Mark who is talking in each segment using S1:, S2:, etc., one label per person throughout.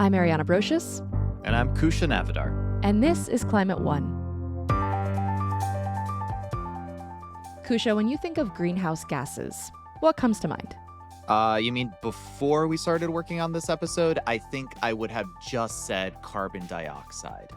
S1: I'm Ariana Brocious,
S2: And I'm Kusha Navidar.
S1: and this is Climate One. Kusha, when you think of greenhouse gases, what comes to mind?
S2: You mean before we started working on this episode, I think I would have just said carbon dioxide.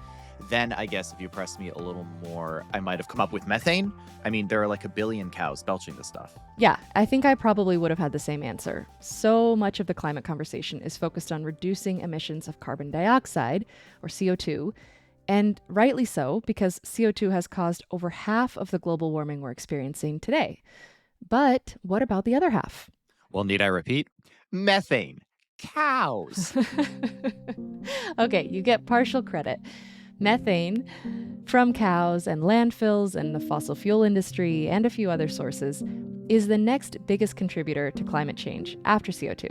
S2: Then I guess if you pressed me a little more, I might have come up with methane. I mean, there are like a billion cows belching this stuff.
S1: Yeah, I think I probably would have had the same answer. So much of the climate conversation is focused on reducing emissions of carbon dioxide, or CO2, and rightly so, because CO2 has caused over half of the global warming we're experiencing today. But what about the other half?
S2: Well, need I repeat? Methane. Cows.
S1: Okay, you get partial credit. Methane from cows and landfills and the fossil fuel industry and a few other sources is the next biggest contributor to climate change after CO2.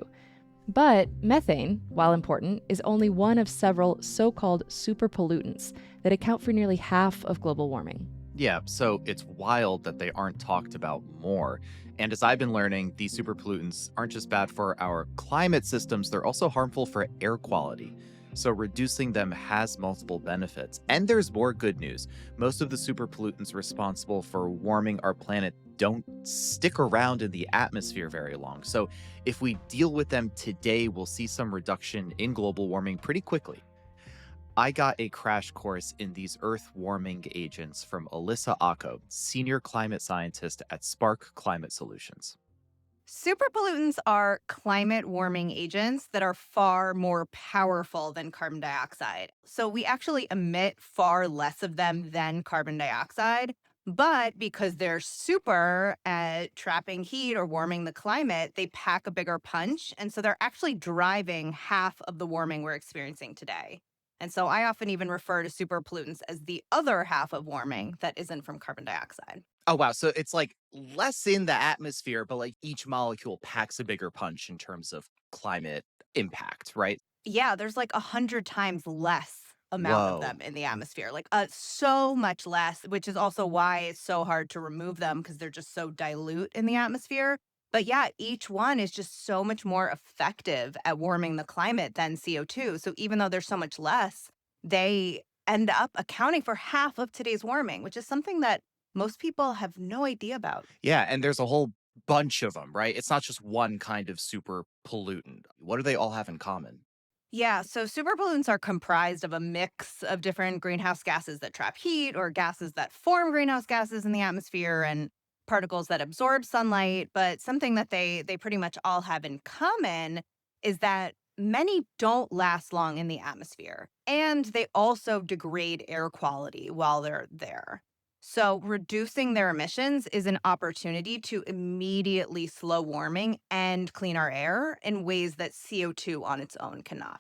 S1: But methane, while important, is only one of several so-called super pollutants that account for nearly half of global warming.
S2: Yeah, so it's wild that they aren't talked about more. And as I've been learning, these super pollutants aren't just bad for our climate systems, they're also harmful for air quality. So reducing them has multiple benefits. And there's more good news. Most of the super pollutants responsible for warming our planet don't stick around in the atmosphere very long. So if we deal with them today, we'll see some reduction in global warming pretty quickly. I got a crash course in these Earth warming agents from Ilissa Ocko, senior climate scientist at Spark Climate Solutions.
S3: Super pollutants are climate warming agents that are far more powerful than carbon dioxide. So we actually emit far less of them than carbon dioxide. But because they're super at trapping heat or warming the climate, they pack a bigger punch. And so they're actually driving half of the warming we're experiencing today. And so I often even refer to super pollutants as the other half of warming that isn't from carbon dioxide.
S2: Oh, wow. So it's like less in the atmosphere, but like each molecule packs a bigger punch in terms of climate impact, right?
S3: Yeah, there's like 100 times less amount of
S2: Whoa.
S3: them in the atmosphere, like so much less, which is also why it's so hard to remove them because they're just so dilute in the atmosphere. But yeah, each one is just so much more effective at warming the climate than CO2. So even though there's so much less, they end up accounting for half of today's warming, which is something that most people have no idea about.
S2: Yeah. And there's a whole bunch of them, right? It's not just one kind of super pollutant. What do they all have in common?
S3: Yeah, so superpollutants are comprised of a mix of different greenhouse gases that trap heat or gases that form greenhouse gases in the atmosphere and particles that absorb sunlight. But something that they pretty much all have in common is that many don't last long in the atmosphere. And they also degrade air quality while they're there. So, reducing their emissions is an opportunity to immediately slow warming and clean our air in ways that CO2 on its own cannot.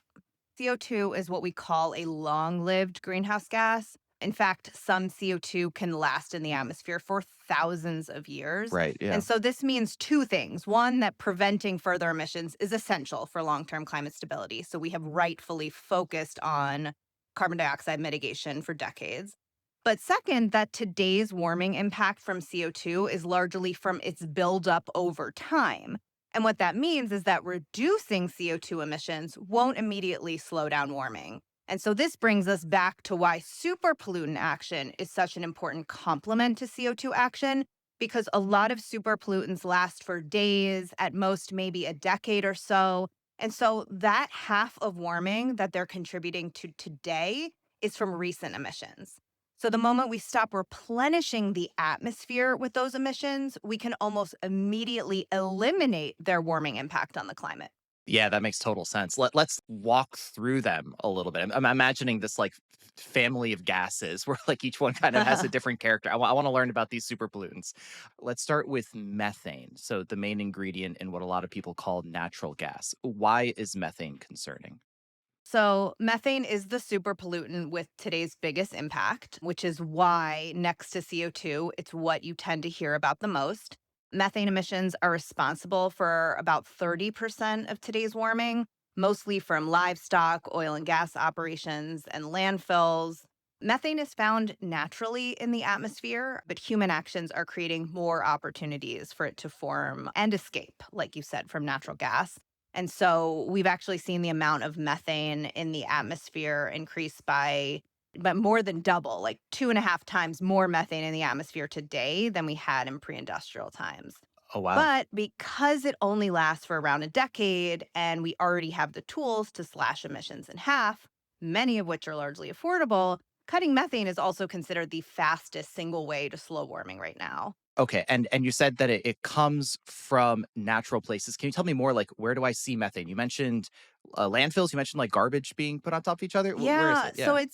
S3: CO2 is what we call a long lived greenhouse gas. In fact, some CO2 can last in the atmosphere for thousands of years.
S2: Right. Yeah.
S3: And so this means two things. One, that preventing further emissions is essential for long term climate stability. So we have rightfully focused on carbon dioxide mitigation for decades. But second, that today's warming impact from CO2 is largely from its buildup over time. And what that means is that reducing CO2 emissions won't immediately slow down warming. And so this brings us back to why super pollutant action is such an important complement to CO2 action, because a lot of super pollutants last for days, at most maybe a decade or so. And so that half of warming that they're contributing to today is from recent emissions. So the moment we stop replenishing the atmosphere with those emissions, we can almost immediately eliminate their warming impact on the climate.
S2: Yeah, that makes total sense. Let's walk through them a little bit. I'm imagining this like family of gases where like each one kind of has a different character. I want to learn about these super pollutants. Let's start with methane. So the main ingredient in what a lot of people call natural gas. Why is methane concerning?
S3: So, methane is the super pollutant with today's biggest impact, which is why, next to CO2, it's what you tend to hear about the most. Methane emissions are responsible for about 30% of today's warming, mostly from livestock, oil and gas operations, and landfills. Methane is found naturally in the atmosphere, but human actions are creating more opportunities for it to form and escape, like you said, from natural gas. And so we've actually seen the amount of methane in the atmosphere increase by but more than double, like 2.5 times more methane in the atmosphere today than we had in pre-industrial times.
S2: Oh, wow.
S3: But because it only lasts for around a decade and we already have the tools to slash emissions in half, many of which are largely affordable, cutting methane is also considered the fastest single way to slow warming right now.
S2: Okay, and you said that it comes from natural places. Can you tell me more, like, where do I see methane? You mentioned, landfills, you mentioned, like, garbage being put on top of each other. Where is
S3: Yeah,
S2: it?
S3: so
S2: Yeah.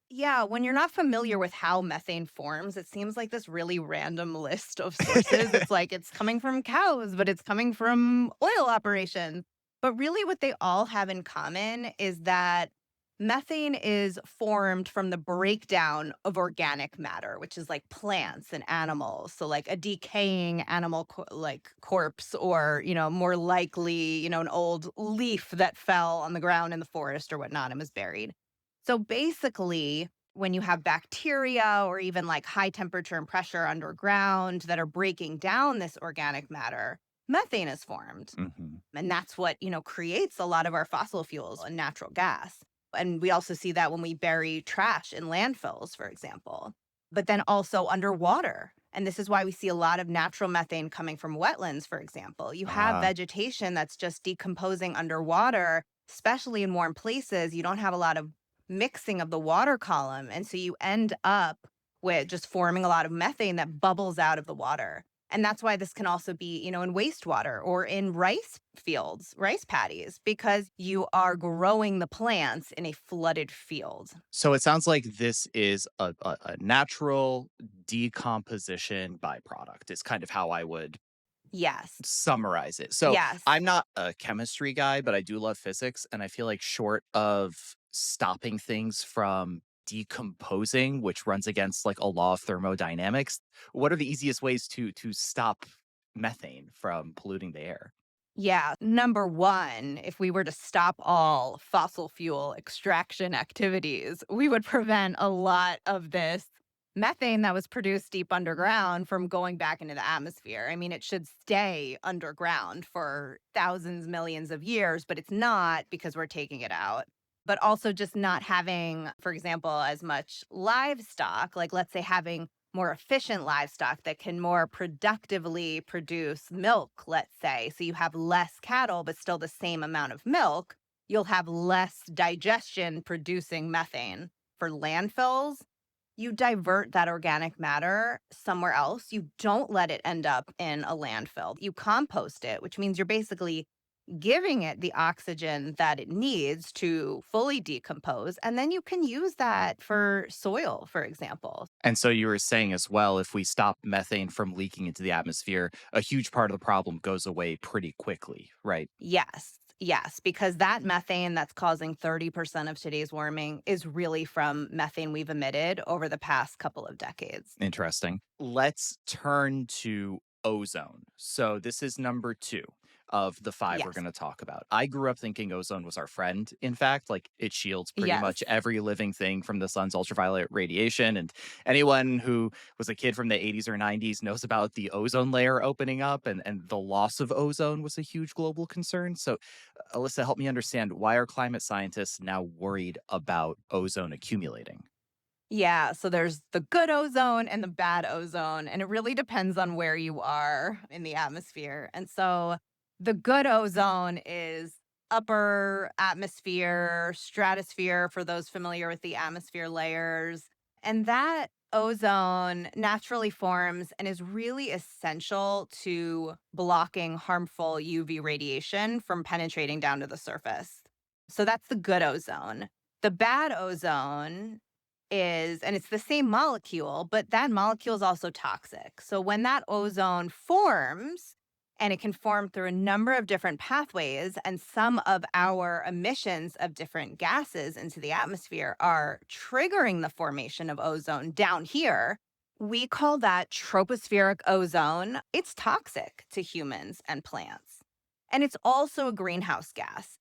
S3: yeah, when you're not familiar with how methane forms, it seems like this really random list of sources. It's like it's coming from cows, but it's coming from oil operations. But really, what they all have in common is that methane is formed from the breakdown of organic matter, which is like plants and animals. So, like a decaying animal, like corpse, or, more likely, an old leaf that fell on the ground in the forest or whatnot and was buried. So basically, when you have bacteria or even like high temperature and pressure underground that are breaking down this organic matter, methane is formed.
S2: Mhm.
S3: And that's what, creates a lot of our fossil fuels and natural gas. And we also see that when we bury trash in landfills, for example, but then also underwater. And this is why we see a lot of natural methane coming from wetlands, for example. You have
S2: Ah.
S3: vegetation that's just decomposing underwater, especially in warm places. You don't have a lot of mixing of the water column. And so you end up with just forming a lot of methane that bubbles out of the water. And that's why this can also be, in wastewater or in rice fields, rice paddies, because you are growing the plants in a flooded field.
S2: So it sounds like this is a natural decomposition byproduct, is kind of how I would
S3: Yes.
S2: summarize it. So
S3: Yes.
S2: I'm not a chemistry guy, but I do love physics. And I feel like short of stopping things from decomposing, which runs against like a law of thermodynamics, what are the easiest ways to stop methane from polluting the air?
S3: Yeah. Number one, if we were to stop all fossil fuel extraction activities, we would prevent a lot of this methane that was produced deep underground from going back into the atmosphere. I mean, it should stay underground for thousands, millions of years, but it's not because we're taking it out. But also just not having, for example, as much livestock, like let's say having more efficient livestock that can more productively produce milk, let's say. So you have less cattle, but still the same amount of milk. You'll have less digestion producing methane. For landfills, you divert that organic matter somewhere else. You don't let it end up in a landfill. You compost it, which means you're basically giving it the oxygen that it needs to fully decompose. And then you can use that for soil, for example.
S2: And so you were saying as well, if we stop methane from leaking into the atmosphere, a huge part of the problem goes away pretty quickly, right?
S3: Yes. Yes, because that methane that's causing 30% of today's warming is really from methane we've emitted over the past couple of decades.
S2: Interesting. Let's turn to ozone. So this is number two of the five we're
S3: Yes.
S2: going to talk about. I grew up thinking ozone was our friend. In fact, like it shields pretty
S3: Yes.
S2: much every living thing from the sun's ultraviolet radiation. And anyone who was a kid from the 80s or 90s knows about the ozone layer opening up, and the loss of ozone was a huge global concern. So, Alyssa, help me understand, why are climate scientists now worried about ozone accumulating?
S3: Yeah, so there's the good ozone and the bad ozone, and it really depends on where you are in the atmosphere. And so the good ozone is upper atmosphere, stratosphere for those familiar with the atmosphere layers. And that ozone naturally forms and is really essential to blocking harmful UV radiation from penetrating down to the surface. So that's the good ozone. The bad ozone is, and it's the same molecule, but that molecule is also toxic. So when that ozone forms, and it can form through a number of different pathways, and some of our emissions of different gases into the atmosphere are triggering the formation of ozone down here. We call that tropospheric ozone. It's toxic to humans and plants. And it's also a greenhouse gas.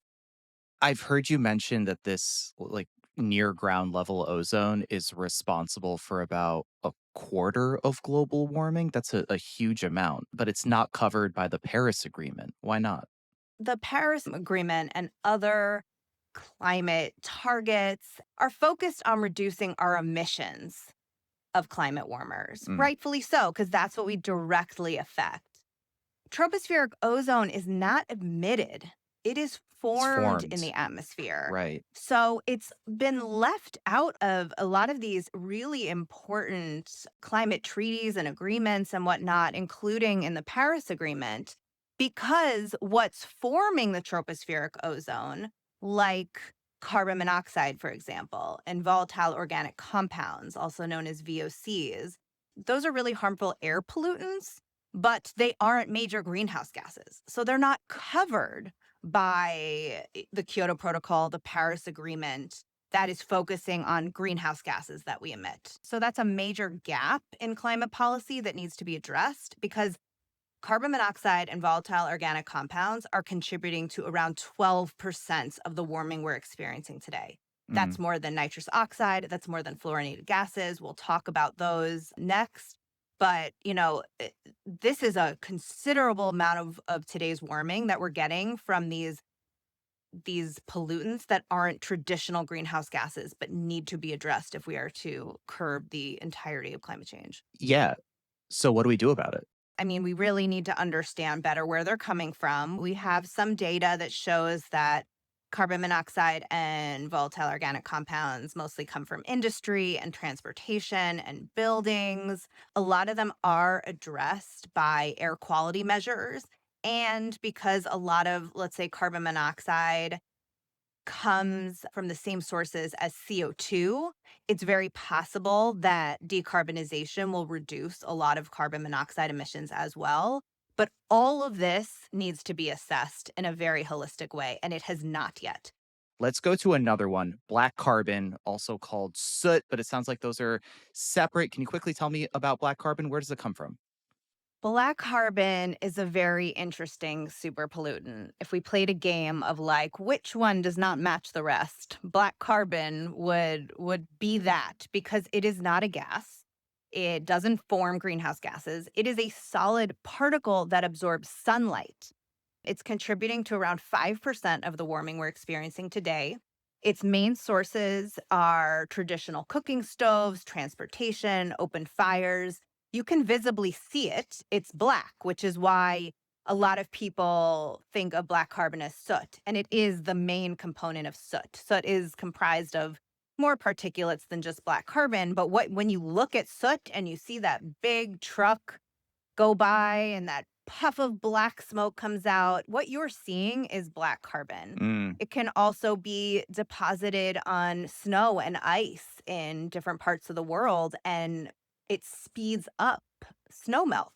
S2: I've heard you mention that this like near ground level ozone is responsible for about a quarter of global warming. That's a huge amount, but it's not covered by the Paris Agreement. Why not?
S3: The Paris Agreement and other climate targets are focused on reducing our emissions of climate warmers,
S2: Mm,
S3: rightfully so, because that's what we directly affect. Tropospheric ozone is not emitted, it is
S2: it's
S3: formed in
S2: formed.
S3: the atmosphere.
S2: Right.
S3: So it's been left out of a lot of these really important climate treaties and agreements and whatnot, including in the Paris Agreement, because what's forming the tropospheric ozone, like carbon monoxide, for example, and volatile organic compounds, also known as VOCs, those are really harmful air pollutants, but they aren't major greenhouse gases. So they're not covered by the Kyoto Protocol, the Paris Agreement that is focusing on greenhouse gases that we emit. So that's a major gap in climate policy that needs to be addressed because carbon monoxide and volatile organic compounds are contributing to around 12% of the warming we're experiencing today.
S2: Mm.
S3: That's more than nitrous oxide. That's more than fluorinated gases. We'll talk about those next. But, this is a considerable amount of today's warming that we're getting from these pollutants that aren't traditional greenhouse gases, but need to be addressed if we are to curb the entirety of climate change.
S2: Yeah. So what do we do about it?
S3: I mean, we really need to understand better where they're coming from. We have some data that shows that carbon monoxide and volatile organic compounds mostly come from industry and transportation and buildings. A lot of them are addressed by air quality measures. And because a lot of, let's say, carbon monoxide comes from the same sources as CO2, it's very possible that decarbonization will reduce a lot of carbon monoxide emissions as well. But all of this needs to be assessed in a very holistic way, and it has not yet.
S2: Let's go to another one. Black carbon, also called soot, but it sounds like those are separate. Can you quickly tell me about black carbon? Where does it come from?
S3: Black carbon is a very interesting super pollutant. If we played a game of like which one does not match the rest, black carbon would be that because it is not a gas. It doesn't form greenhouse gases. It is a solid particle that absorbs sunlight. It's contributing to around 5% of the warming we're experiencing today. Its main sources are traditional cooking stoves, transportation, open fires. You can visibly see it. It's black, which is why a lot of people think of black carbon as soot. And it is the main component of soot. Soot is comprised of more particulates than just black carbon. But when you look at soot and you see that big truck go by and that puff of black smoke comes out, what you're seeing is black carbon.
S2: Mm.
S3: It can also be deposited on snow and ice in different parts of the world, and it speeds up snow melt.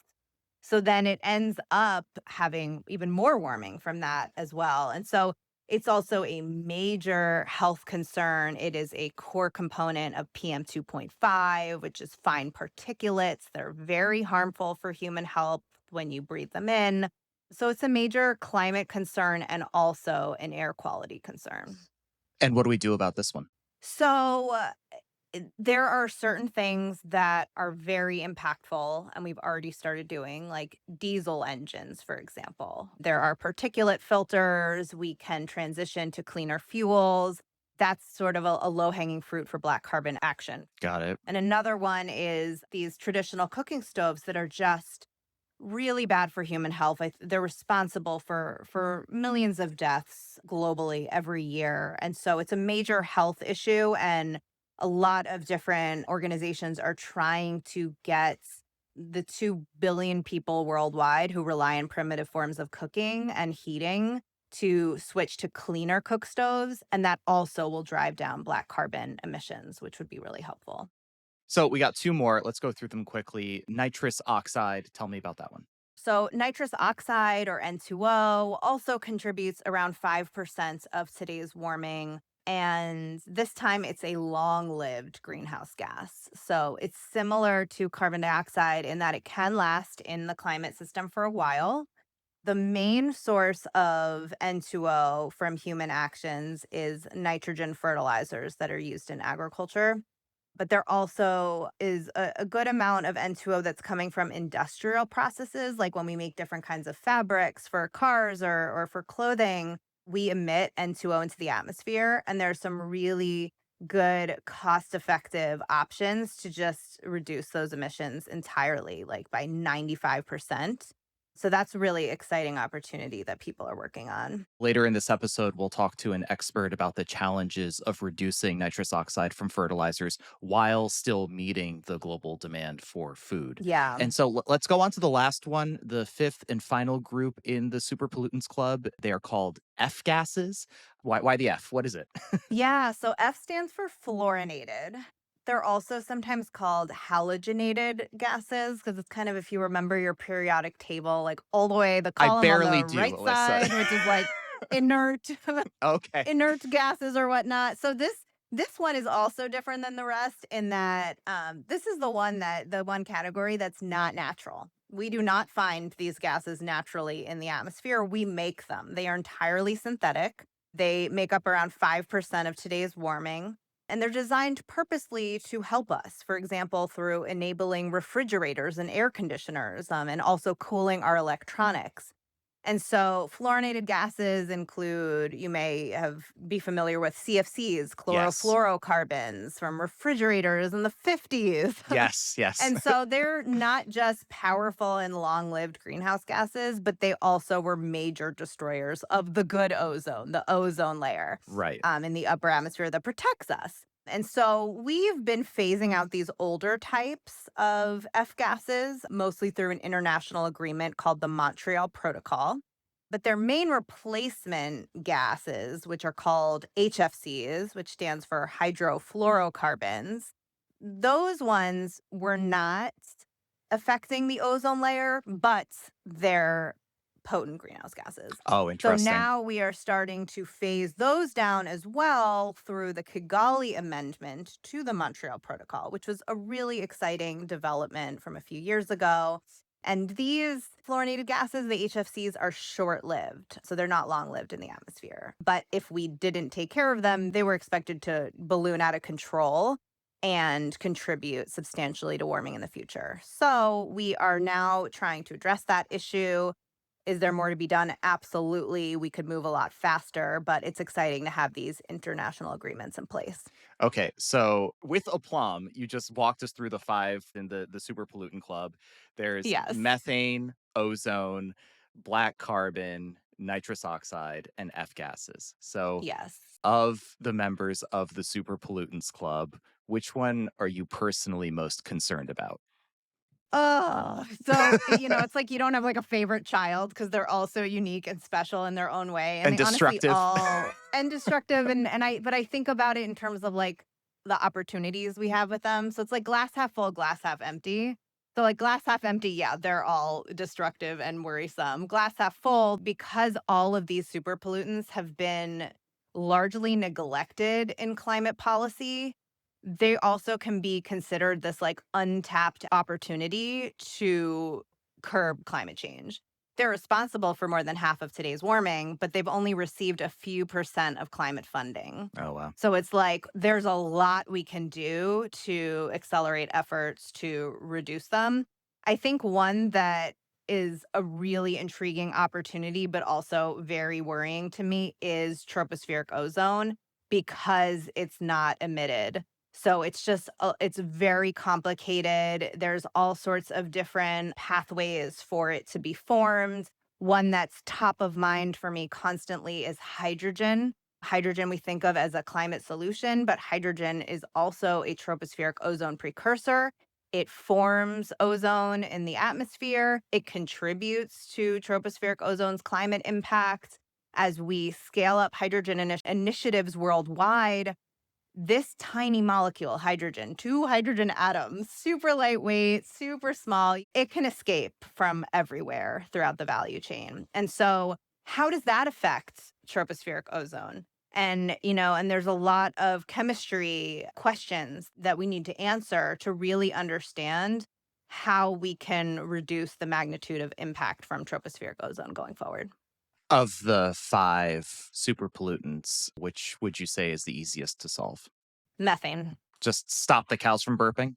S3: So then it ends up having even more warming from that as well. And so it's also a major health concern. It is a core component of PM 2.5, which is fine particulates. They're very harmful for human health when you breathe them in. So it's a major climate concern and also an air quality concern.
S2: And what do we do about this one?
S3: So there are certain things that are very impactful, and we've already started doing, like diesel engines, for example. There are particulate filters. We can transition to cleaner fuels. That's sort of a low hanging fruit for black carbon action.
S2: Got it.
S3: And another one is these traditional cooking stoves that are just really bad for human health. They're responsible for millions of deaths globally every year. And so it's a major health issue. And a lot of different organizations are trying to get the 2 billion people worldwide who rely on primitive forms of cooking and heating to switch to cleaner cook stoves. And that also will drive down black carbon emissions, which would be really helpful.
S2: So we got two more. Let's go through them quickly. Nitrous oxide. Tell me about that one.
S3: So, nitrous oxide or N2O also contributes around 5% of today's warming. And this time it's a long lived greenhouse gas. So, it's similar to carbon dioxide in that it can last in the climate system for a while. The main source of N2O from human actions is nitrogen fertilizers that are used in agriculture. But there also is a good amount of N2O that's coming from industrial processes, like when we make different kinds of fabrics for cars or for clothing, we emit N2O into the atmosphere. And there's some really good, cost effective options to just reduce those emissions entirely, like by 95%. So that's a really exciting opportunity that people are working on.
S2: Later in this episode, we'll talk to an expert about the challenges of reducing nitrous oxide from fertilizers while still meeting the global demand for food.
S3: Yeah.
S2: And so let's go on to the last one, the fifth and final group in the super pollutants club. They are called F gases. Why the F? What is it?
S3: Yeah, so F stands for fluorinated. They're also sometimes called halogenated gases because it's kind of, if you remember your periodic table, like all the way the
S2: I
S3: column on
S2: barely
S3: the
S2: do,
S3: right
S2: Ilissa.
S3: side, which is like inert
S2: Okay.
S3: inert gases or whatnot. So this one is also different than the rest in that this is the one category that's not natural. We do not find these gases naturally in the atmosphere. We make them. They are entirely synthetic. They make up around 5% of today's warming, and they're designed purposely to help us, for example, through enabling refrigerators and air conditioners, and also cooling our electronics. And so fluorinated gases include, you may be familiar with CFCs,
S2: Yes.
S3: chlorofluorocarbons from refrigerators in the 50s.
S2: Yes. Yes.
S3: And so they're not just powerful and long lived greenhouse gases, but they also were major destroyers of the good ozone, the ozone layer
S2: Right.
S3: in the upper atmosphere that protects us. And so we've been phasing out these older types of F gases, mostly through an international agreement called the Montreal Protocol. But their main replacement gases, which are called HFCs, which stands for hydrofluorocarbons, those ones were not affecting the ozone layer, but they're potent greenhouse gases.
S2: Oh,
S3: So
S2: interesting.
S3: now we are starting to phase those down as well through the Kigali Amendment to the Montreal Protocol, which was a really exciting development from a few years ago. And these fluorinated gases, the HFCs, are short lived. So they're not long lived in the atmosphere. But if we didn't take care of them, they were expected to balloon out of control and contribute substantially to warming in the future. So we are now trying to address that issue. Is there more to be done? Absolutely. We could move a lot faster, but it's exciting to have these international agreements in place.
S2: Okay, so with aplomb, you just walked us through the five in the super pollutant club. There's
S3: Yes.
S2: methane, ozone, black carbon, nitrous oxide, and F gases. So,
S3: Yes.
S2: of the members of the super pollutants club, which one are you personally most concerned about?
S3: Oh, so, it's like you don't have like a favorite child because they're all so unique and special in their own way. And
S2: And
S3: they honestly
S2: destructive.
S3: all and destructive. But I think about it in terms of like the opportunities we have with them. So it's like glass half full, glass half empty. So like glass half empty, yeah, they're all destructive and worrisome. Glass half full, because all of these super pollutants have been largely neglected in climate policy, they also can be considered this like untapped opportunity to curb climate change. They're responsible for more than half of today's warming, but they've only received a few percent of climate funding.
S2: Oh, wow.
S3: So it's like there's a lot we can do to accelerate efforts to reduce them. I think one that is a really intriguing opportunity, but also very worrying to me, is tropospheric ozone because it's not emitted. So it's just, it's very complicated. There's all sorts of different pathways for it to be formed. One that's top of mind for me constantly is hydrogen. Hydrogen we think of as a climate solution, but hydrogen is also a tropospheric ozone precursor. It forms ozone in the atmosphere. It contributes to tropospheric ozone's climate impact. As we scale up hydrogen initiatives worldwide, this tiny molecule, hydrogen, two hydrogen atoms, super lightweight, super small, it can escape from everywhere throughout the value chain. And so, how does that affect tropospheric ozone? And there's a lot of chemistry questions that we need to answer to really understand how we can reduce the magnitude of impact from tropospheric ozone going forward.
S2: Of the five super pollutants, which would you say is the easiest to solve?
S3: Methane.
S2: Just stop the cows from burping?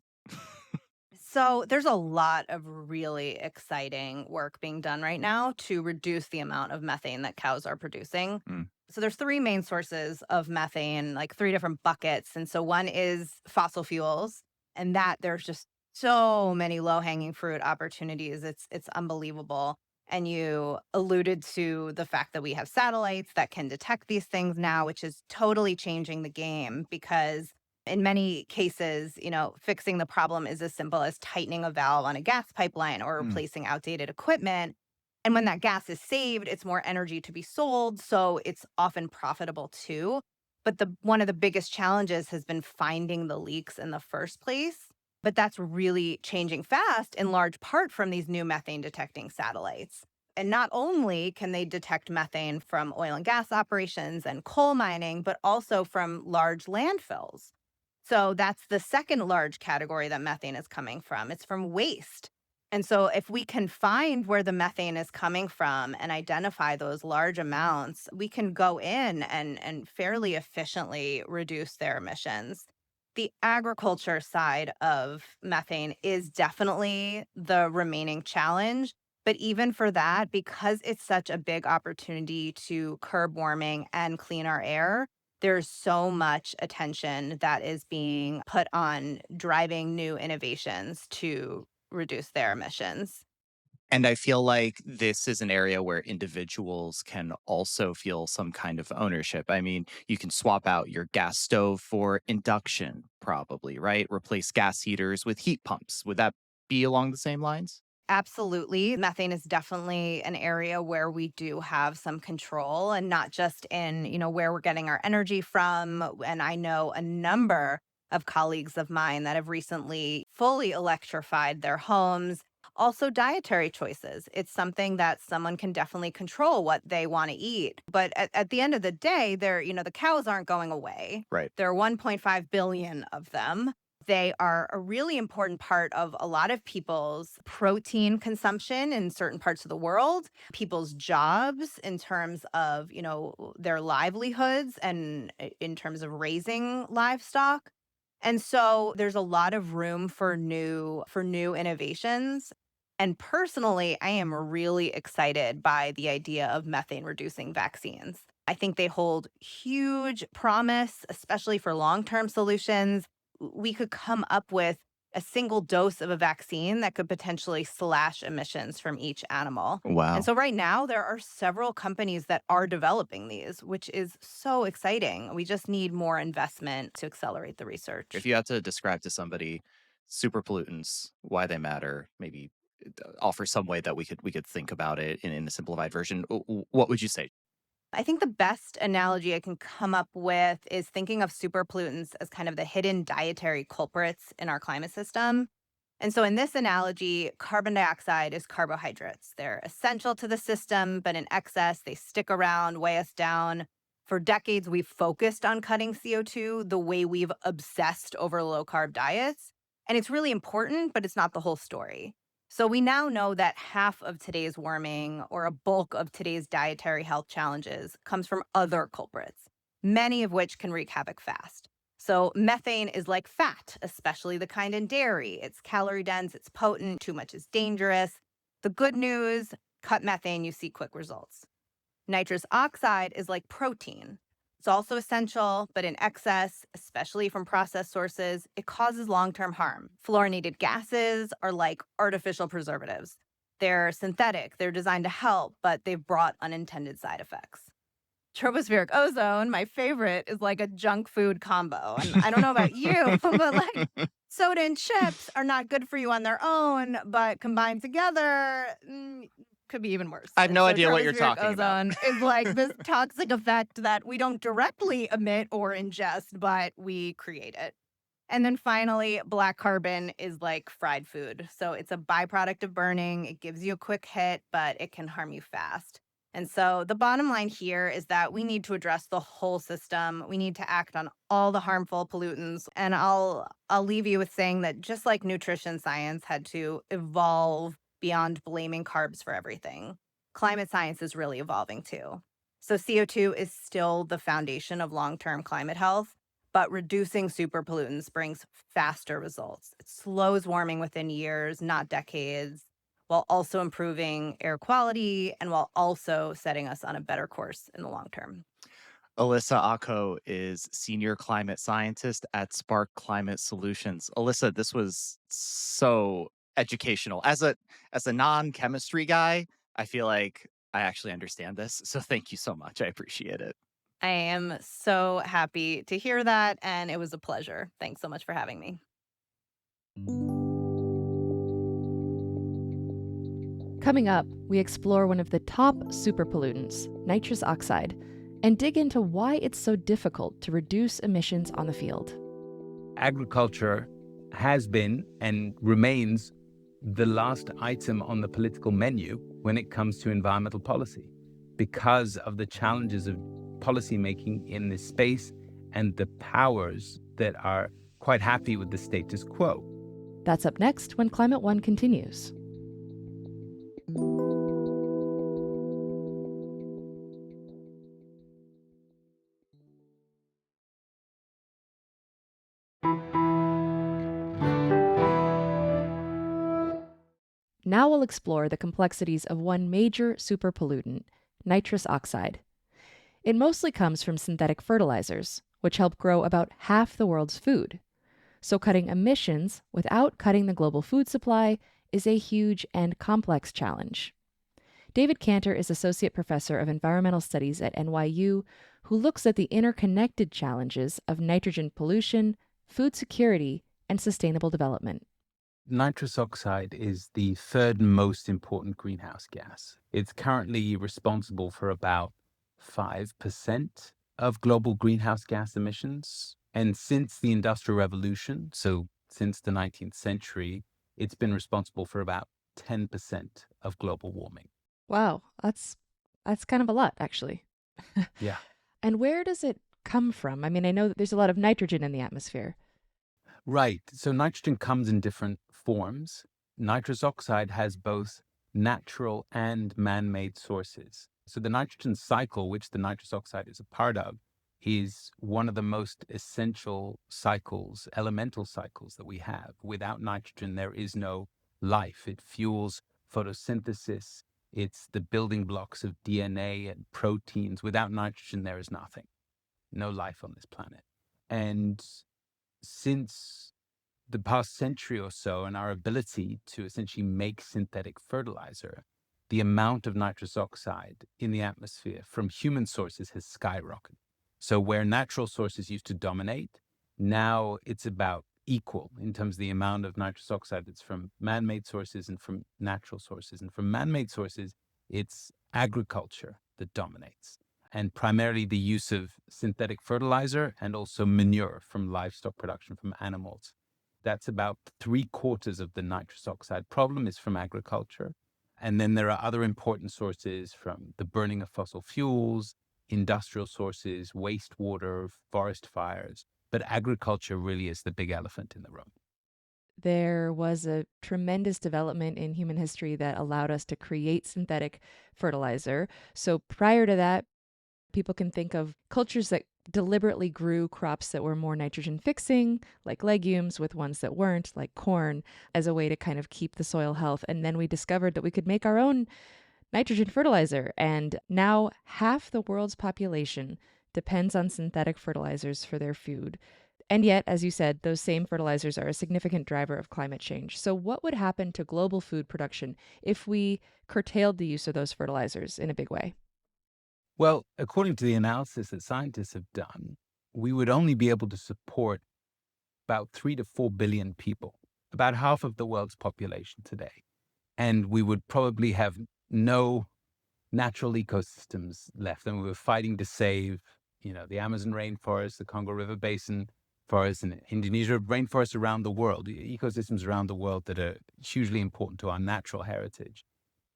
S3: So there's a lot of really exciting work being done right now to reduce the amount of methane that cows are producing.
S2: Mm.
S3: So there's three main sources of methane, like three different buckets. And so one is fossil fuels, and that there's just so many low-hanging fruit opportunities. It's unbelievable. And you alluded to the fact that we have satellites that can detect these things now, which is totally changing the game because in many cases, fixing the problem is as simple as tightening a valve on a gas pipeline or
S2: Mm.
S3: replacing outdated equipment. And when that gas is saved, it's more energy to be sold, so it's often profitable too. But the one of the biggest challenges has been finding the leaks in the first place. But that's really changing fast in large part from these new methane detecting satellites. And not only can they detect methane from oil and gas operations and coal mining, but also from large landfills. So that's the second large category that methane is coming from. It's from waste. And so if we can find where the methane is coming from and identify those large amounts, we can go in and fairly efficiently reduce their emissions. The agriculture side of methane is definitely the remaining challenge. But even for that, because it's such a big opportunity to curb warming and clean our air, there's so much attention that is being put on driving new innovations to reduce their emissions.
S2: And I feel like this is an area where individuals can also feel some kind of ownership. I mean, you can swap out your gas stove for induction, probably, right? Replace gas heaters with heat pumps. Would that be along the same lines?
S3: Absolutely. Methane is definitely an area where we do have some control and not just in, where we're getting our energy from. And I know a number of colleagues of mine that have recently fully electrified their homes. Also, dietary choices. It's something that someone can definitely control what they want to eat. But at the end of the day, the cows aren't going away.
S2: Right.
S3: There are 1.5 billion of them. They are a really important part of a lot of people's protein consumption in certain parts of the world, people's jobs in terms of, their livelihoods and in terms of raising livestock. And so there's a lot of room for new innovations. And personally, I am really excited by the idea of methane reducing vaccines. I think they hold huge promise, especially for long-term solutions. We could come up with a single dose of a vaccine that could potentially slash emissions from each animal. And
S2: Wow.
S3: so right now there are several companies that are developing these, which is so exciting. We just need more investment to accelerate the
S2: If
S3: research.
S2: you had to describe to somebody super pollutants, why they matter, maybe offer some way that we could think about it in a simplified version, what would you say?
S3: I think the best analogy I can come up with is thinking of super pollutants as kind of the hidden dietary culprits in our climate system. And so, in this analogy, carbon dioxide is carbohydrates. They're essential to the system, but in excess, they stick around, weigh us down. For decades, we've focused on cutting CO2 the way we've obsessed over low carb diets. And it's really important, but it's not the whole story. So we now know that half of today's warming or a bulk of today's dietary health challenges comes from other culprits, many of which can wreak havoc fast. So methane is like fat, especially the kind in dairy. It's calorie dense, it's potent, too much is dangerous. The good news, cut methane, you see quick results. Nitrous oxide is like protein. It's also essential, but in excess, especially from processed sources, it causes long term harm. Fluorinated gases are like artificial preservatives. They're synthetic, they're designed to help, but they've brought unintended side effects. Tropospheric ozone, my favorite, is like a junk food combo. And I don't know about you, but like soda and chips are not good for you on their own, but combined together, could be even worse.
S2: I have
S3: And
S2: no
S3: so
S2: idea what you're
S3: tropospheric
S2: talking about.
S3: ozone is like this toxic effect that we don't directly emit or ingest, but we create it. And then finally, black carbon is like fried food. So it's a byproduct of burning. It gives you a quick hit, but it can harm you fast. And so the bottom line here is that we need to address the whole system. We need to act on all the harmful pollutants. And I'll leave you with saying that just like nutrition science had to evolve beyond blaming carbs for everything, climate science is really evolving too. So CO2 is still the foundation of long-term climate health, But reducing super pollutants brings faster results. It slows warming within years, not decades, while also improving air quality and while also setting us on a better course in the long term.
S2: Ilissa Ocko is senior climate scientist at Spark Climate Solutions. Ilissa, this was so educational. As a non-chemistry guy, I feel like I actually understand this. So thank you so much. I appreciate it.
S3: I am so happy to hear that, and it was a pleasure. Thanks so much for having me.
S1: Coming up, we explore one of the top super pollutants, nitrous oxide, and dig into why it's so difficult to reduce emissions on the field.
S4: Agriculture has been and remains the last item on the political menu when it comes to environmental policy because of the challenges of policymaking in this space and the powers that are quite happy with the status quo.
S1: That's up next when Climate One continues. Now we'll explore the complexities of one major super pollutant, nitrous oxide. It mostly comes from synthetic fertilizers, which help grow about half the world's food. So cutting emissions without cutting the global food supply is a huge and complex challenge. David Kanter is Associate Professor of Environmental Studies at NYU, who looks at the interconnected challenges of nitrogen pollution, food security, and sustainable development.
S4: Nitrous oxide is the third most important greenhouse gas. It's currently responsible for about 5% of global greenhouse gas emissions. And since the Industrial Revolution, so since the 19th century, it's been responsible for about 10% of global warming.
S1: Wow, that's kind of a lot, actually.
S4: Yeah.
S1: And where does it come from? I mean, I know that there's a lot of nitrogen in the atmosphere.
S4: Right. So nitrogen comes in different forms. Nitrous oxide has both natural and man-made sources. So the nitrogen cycle, which the nitrous oxide is a part of, is one of the most essential cycles, elemental cycles that we have. Without nitrogen, there is no life. It fuels photosynthesis. It's the building blocks of DNA and proteins. Without nitrogen, there is nothing, no life on this planet. And since the past century or so and our ability to essentially make synthetic fertilizer, the amount of nitrous oxide in the atmosphere from human sources has skyrocketed. So where natural sources used to dominate, now it's about equal in terms of the amount of nitrous oxide that's from man-made sources and from natural sources. And from man-made sources, it's agriculture that dominates, and primarily the use of synthetic fertilizer and also manure from livestock production from animals. That's about 3/4 of the nitrous oxide problem is from agriculture. And then there are other important sources from the burning of fossil fuels, industrial sources, wastewater, forest fires. But agriculture really is the big elephant in the room.
S1: There was a tremendous development in human history that allowed us to create synthetic fertilizer. So prior to that, people can think of cultures that deliberately grew crops that were more nitrogen fixing, like legumes, with ones that weren't, like corn, as a way to kind of keep the soil health. And then we discovered that we could make our own nitrogen fertilizer. And now half the world's population depends on synthetic fertilizers for their food. And yet, as you said, those same fertilizers are a significant driver of climate change. So, what would happen to global food production if we curtailed the use of those fertilizers in a big way?
S4: Well, according to the analysis that scientists have done, we would only be able to support about 3 to 4 billion people, about half of the world's population today. And we would probably have no natural ecosystems left. And we were fighting to save, the Amazon rainforest, the Congo River Basin forests, and Indonesia rainforests around the world, ecosystems around the world that are hugely important to our natural heritage,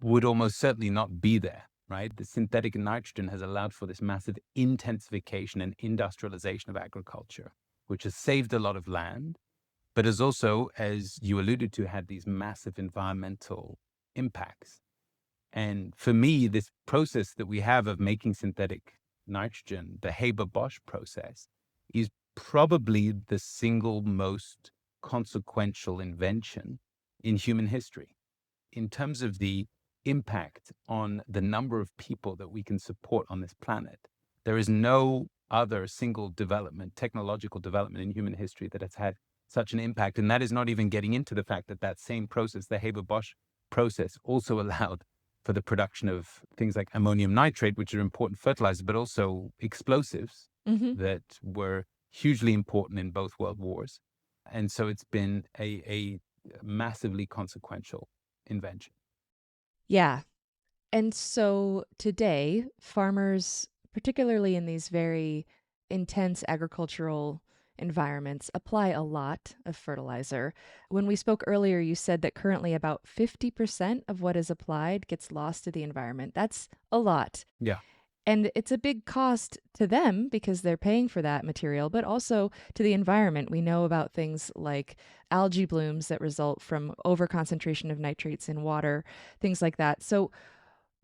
S4: would almost certainly not be there, right? The synthetic nitrogen has allowed for this massive intensification and industrialization of agriculture, which has saved a lot of land, but has also, as you alluded to, had these massive environmental impacts. And for me, this process that we have of making synthetic nitrogen, the Haber-Bosch process, is probably the single most consequential invention in human history in terms of the impact on the number of people that we can support on this planet. There is no other single development, technological development in human history that has had such an impact. And that is not even getting into the fact that that same process, the Haber-Bosch process, also allowed for the production of things like ammonium nitrate, which are important fertilizers, but also explosives
S1: Hmm.
S4: that were hugely important in both world wars. And so it's been a massively consequential invention.
S1: Yeah. And so today, farmers, particularly in these very intense agricultural environments, apply a lot of fertilizer. When we spoke earlier, you said that currently about 50% of what is applied gets lost to the environment. That's a lot.
S4: Yeah.
S1: And it's a big cost to them because they're paying for that material, but also to the environment. We know about things like algae blooms that result from overconcentration of nitrates in water, things like that. So,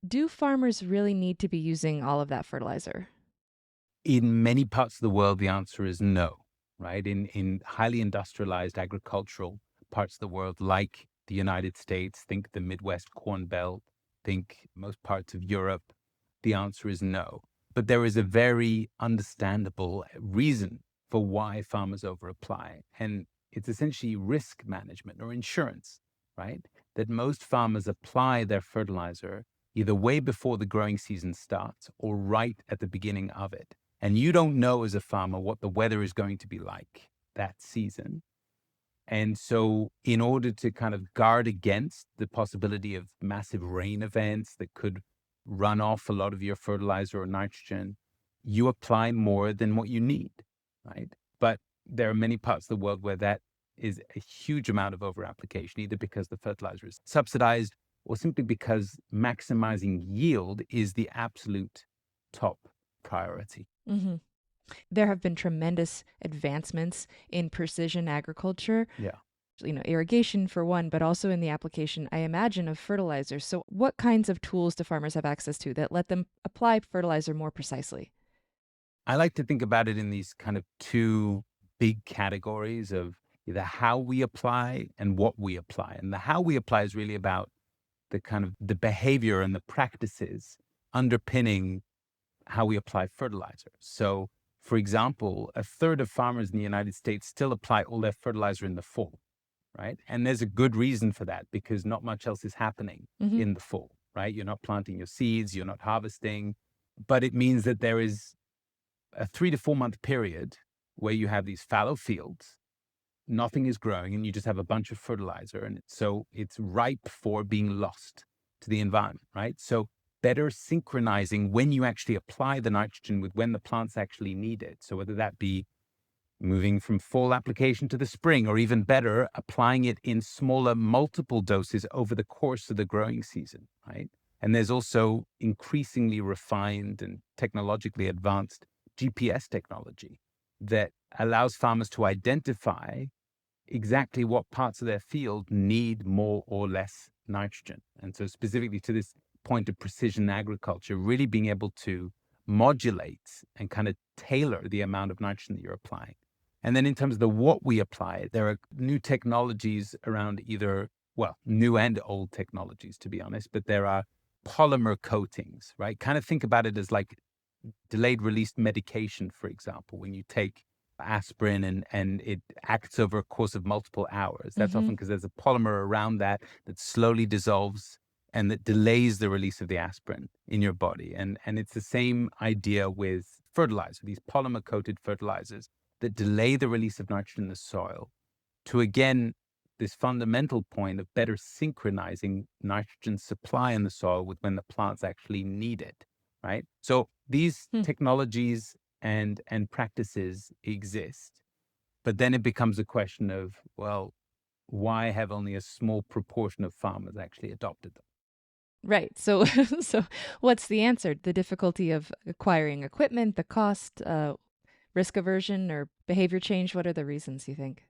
S1: do farmers really need to be using all of that fertilizer?
S4: In many parts of the world, the answer is no, right? In highly industrialized agricultural parts of the world, like the United States, think the Midwest Corn Belt, think most parts of Europe, the answer is no. But there is a very understandable reason for why farmers overapply. And it's essentially risk management or insurance, right? That most farmers apply their fertilizer either way before the growing season starts or right at the beginning of it. And you don't know as a farmer what the weather is going to be like that season. And so, in order to kind of guard against the possibility of massive rain events that could run off a lot of your fertilizer or nitrogen, you apply more than what you need, right? But there are many parts of the world where that is a huge amount of overapplication, either because the fertilizer is subsidized or simply because maximizing yield is the absolute top priority.
S1: Hmm. There have been tremendous advancements in precision agriculture,
S4: Yeah.
S1: Irrigation for one, but also in the application, I imagine, of fertilizers. So, what kinds of tools do farmers have access to that let them apply fertilizer more precisely?
S4: I like to think about it in these kind of two big categories of either how we apply and what we apply. And the how we apply is really about the kind of the behavior and the practices underpinning how we apply fertilizer. So, for example, a third of farmers in the United States still apply all their fertilizer in the fall, right? And there's a good reason for that because not much else is happening
S1: Hmm.
S4: in the fall, right? You're not planting your seeds, you're not harvesting, but it means that there is a 3 to 4 month period where you have these fallow fields, nothing is growing, and you just have a bunch of fertilizer. And so it's ripe for being lost to the environment, right? So better synchronizing when you actually apply the nitrogen with when the plants actually need it. So whether that be moving from fall application to the spring, or even better, applying it in smaller multiple doses over the course of the growing season, right? And there's also increasingly refined and technologically advanced GPS technology that allows farmers to identify exactly what parts of their field need more or less nitrogen. And so, specifically to this point of precision agriculture, really being able to modulate and kind of tailor the amount of nitrogen that you're applying. And then, in terms of the what we apply, there are new technologies around either, well, new and old technologies, to be honest, but there are polymer coatings, right? Kind of think about it as like delayed release medication, for example, when you take aspirin and it acts over a course of multiple hours. That's
S1: Hmm.
S4: often because there's a polymer around that that slowly dissolves and that delays the release of the aspirin in your body. And it's the same idea with fertilizer, these polymer coated fertilizers that delay the release of nitrogen in the soil to, again, this fundamental point of better synchronizing nitrogen supply in the soil with when the plants actually need it, right? So these technologies and practices exist, but then it becomes a question of, well, why have only a small proportion of farmers actually adopted them?
S1: Right. So, so what's the answer? The difficulty of acquiring equipment, the cost, risk aversion, or behavior change? What are the reasons you think?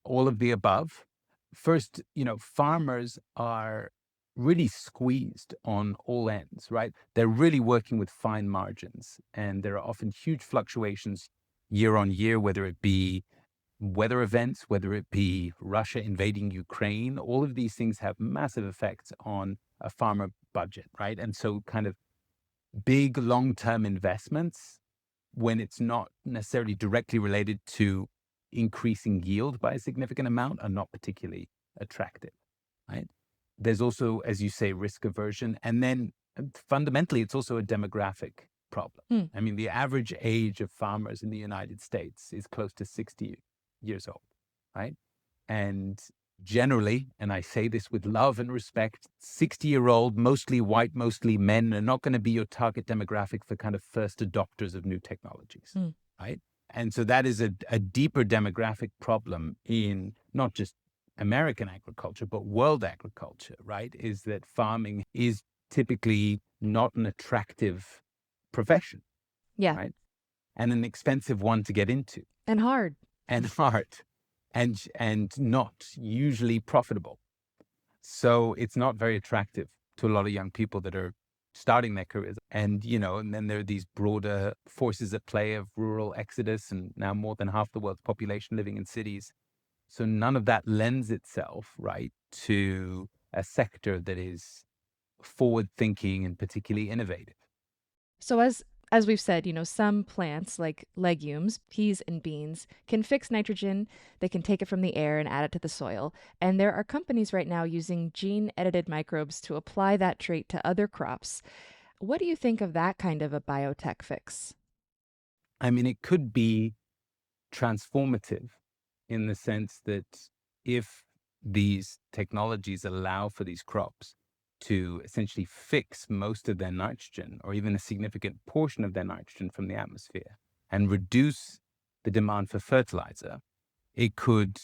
S4: All of the above. First, farmers are really squeezed on all ends, right? They're really working with fine margins, and there are often huge fluctuations year on year, whether it be weather events, whether it be Russia invading Ukraine. All of these things have massive effects on a farmer budget, right? And so kind of big long-term investments, when it's not necessarily directly related to increasing yield by a significant amount, are not particularly attractive, right? There's also, as you say, risk aversion. And then fundamentally, it's also a demographic problem.
S1: Hmm.
S4: I mean, the average age of farmers in the United States is close to 60 years old, right? And generally, and I say this with love and respect, 60-year-old, mostly white, mostly men, are not going to be your target demographic for kind of first adopters of new technologies,
S1: Hmm.
S4: right? And so that is a deeper demographic problem in not just American agriculture, but world agriculture, right? Is that farming is typically not an attractive profession,
S1: Yeah.
S4: right? And an expensive one to get into,
S1: And hard.
S4: and hard, and not usually profitable. So it's not very attractive to a lot of young people that are starting their careers. And, and then there are these broader forces at play of rural exodus, and now more than half the world's population living in cities. So none of that lends itself, right, to a sector that is forward-thinking and particularly innovative.
S1: So as we've said, some plants like legumes, peas and beans can fix nitrogen. They can take it from the air and add it to the soil. And there are companies right now using gene-edited microbes to apply that trait to other crops. What do you think of that kind of a biotech fix?
S4: I mean, it could be transformative in the sense that if these technologies allow for these crops to essentially fix most of their nitrogen, or even a significant portion of their nitrogen from the atmosphere, and reduce the demand for fertilizer, it could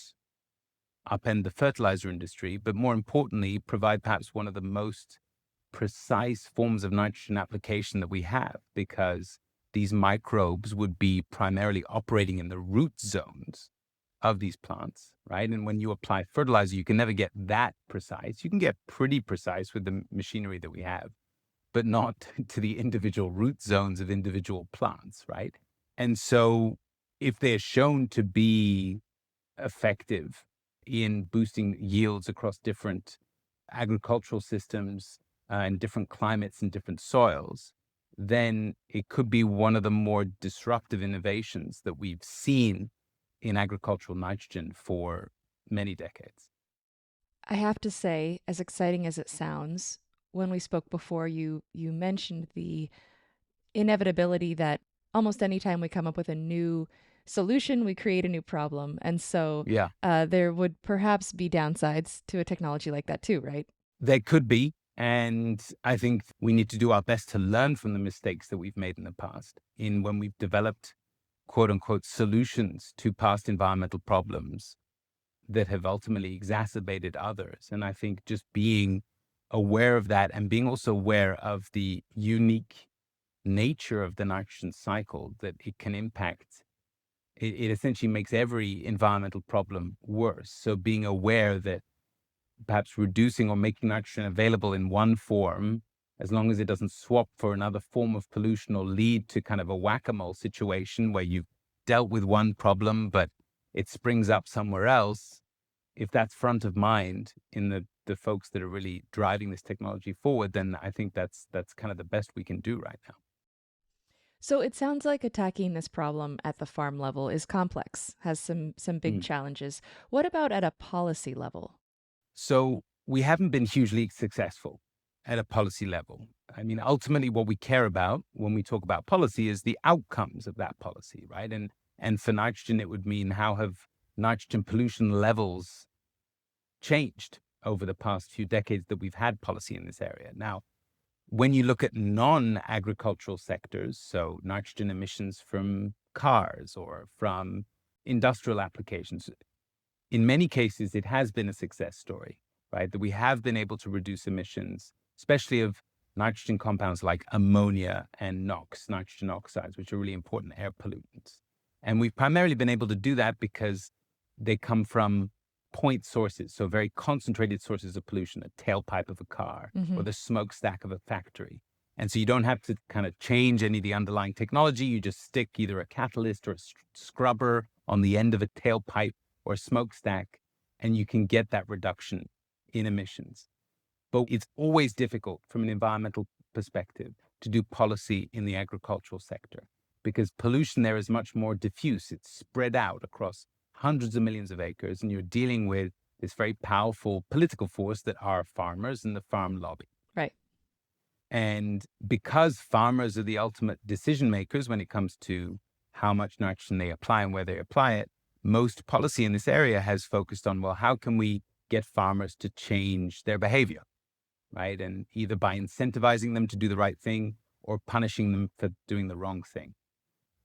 S4: upend the fertilizer industry, but more importantly, provide perhaps one of the most precise forms of nitrogen application that we have, because these microbes would be primarily operating in the root zones of these plants, right? And when you apply fertilizer, you can never get that precise. You can get pretty precise with the machinery that we have, but not to the individual root zones of individual plants, right? And so if they're shown to be effective in boosting yields across different agricultural systems and different climates and different soils, then it could be one of the more disruptive innovations that we've seen in agricultural nitrogen for many decades.
S1: I have to say, as exciting as it sounds, when we spoke before, you mentioned the inevitability that almost any time we come up with a new solution, we create a new problem. And so
S4: Yeah,
S1: there would perhaps be downsides to a technology like that too, right?
S4: there could be. And I think we need to do our best to learn from the mistakes that we've made in the past in when we've developed quote unquote solutions to past environmental problems that have ultimately exacerbated others. And I think just being aware of that, and being also aware of the unique nature of the nitrogen cycle, that it can impact, it essentially makes every environmental problem worse. So being aware that perhaps reducing or making nitrogen available in one form, as long as it doesn't swap for another form of pollution or lead to kind of a whack-a-mole situation where you've dealt with one problem, but it springs up somewhere else. If that's front of mind in the folks that are really driving this technology forward, then I think that's kind of the best we can do right now.
S1: So it sounds like attacking this problem at the farm level is complex, has some big
S4: Mm.
S1: challenges. What about at a policy level?
S4: So we haven't been hugely successful at a policy level. I mean, ultimately, what we care about when we talk about policy is the outcomes of that policy, right? And for nitrogen, it would mean how have nitrogen pollution levels changed over the past few decades that we've had policy in this area. Now, when you look at non-agricultural sectors, so nitrogen emissions from cars or from industrial applications, in many cases, it has been a success story, right? That we have been able to reduce emissions, especially of nitrogen compounds like ammonia and NOx, nitrogen oxides, which are really important air pollutants. And we've primarily been able to do that because they come from point sources, so very concentrated sources of pollution, a tailpipe of a car or
S1: Hmm.
S4: the smokestack of a factory. And so you don't have to kind of change any of the underlying technology. You just stick either a catalyst or a scrubber on the end of a tailpipe or a smokestack, and you can get that reduction in emissions. But it's always difficult from an environmental perspective to do policy in the agricultural sector because pollution there is much more diffuse. It's spread out across hundreds of millions of acres, and you're dealing with this very powerful political force that are farmers and the farm lobby.
S1: Right.
S4: And because farmers are the ultimate decision makers when it comes to how much nitrogen they apply and where they apply it, most policy in this area has focused on, well, how can we get farmers to change their behavior, right? And either by incentivizing them to do the right thing or punishing them for doing the wrong thing.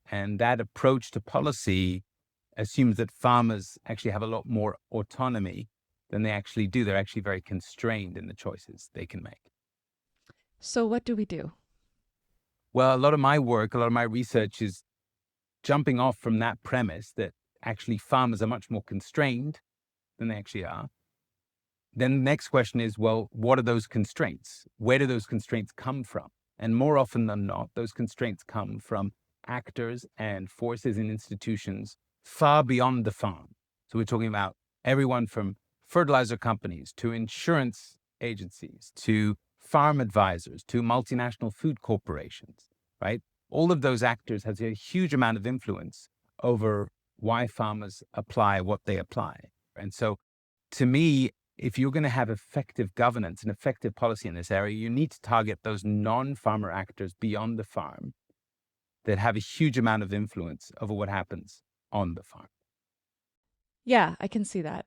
S4: And that approach to policy assumes that farmers actually have a lot more autonomy than they actually do. They're actually very constrained in the choices they can make.
S1: So what do we do?
S4: Well, a lot of my work, a lot of my research is jumping off from that premise that actually farmers are much more constrained than they actually are. Then the next question is, well, what are those constraints? Where do those constraints come from? And more often than not, those constraints come from actors and forces and institutions far beyond the farm. So we're talking about everyone from fertilizer companies to insurance agencies to farm advisors to multinational food corporations, right? All of those actors has a huge amount of influence over why farmers apply what they apply. And so to me, if you're going to have effective governance and effective policy in this area, you need to target those non-farmer actors beyond the farm that have a huge amount of influence over what happens on the farm.
S1: Yeah, I can see that.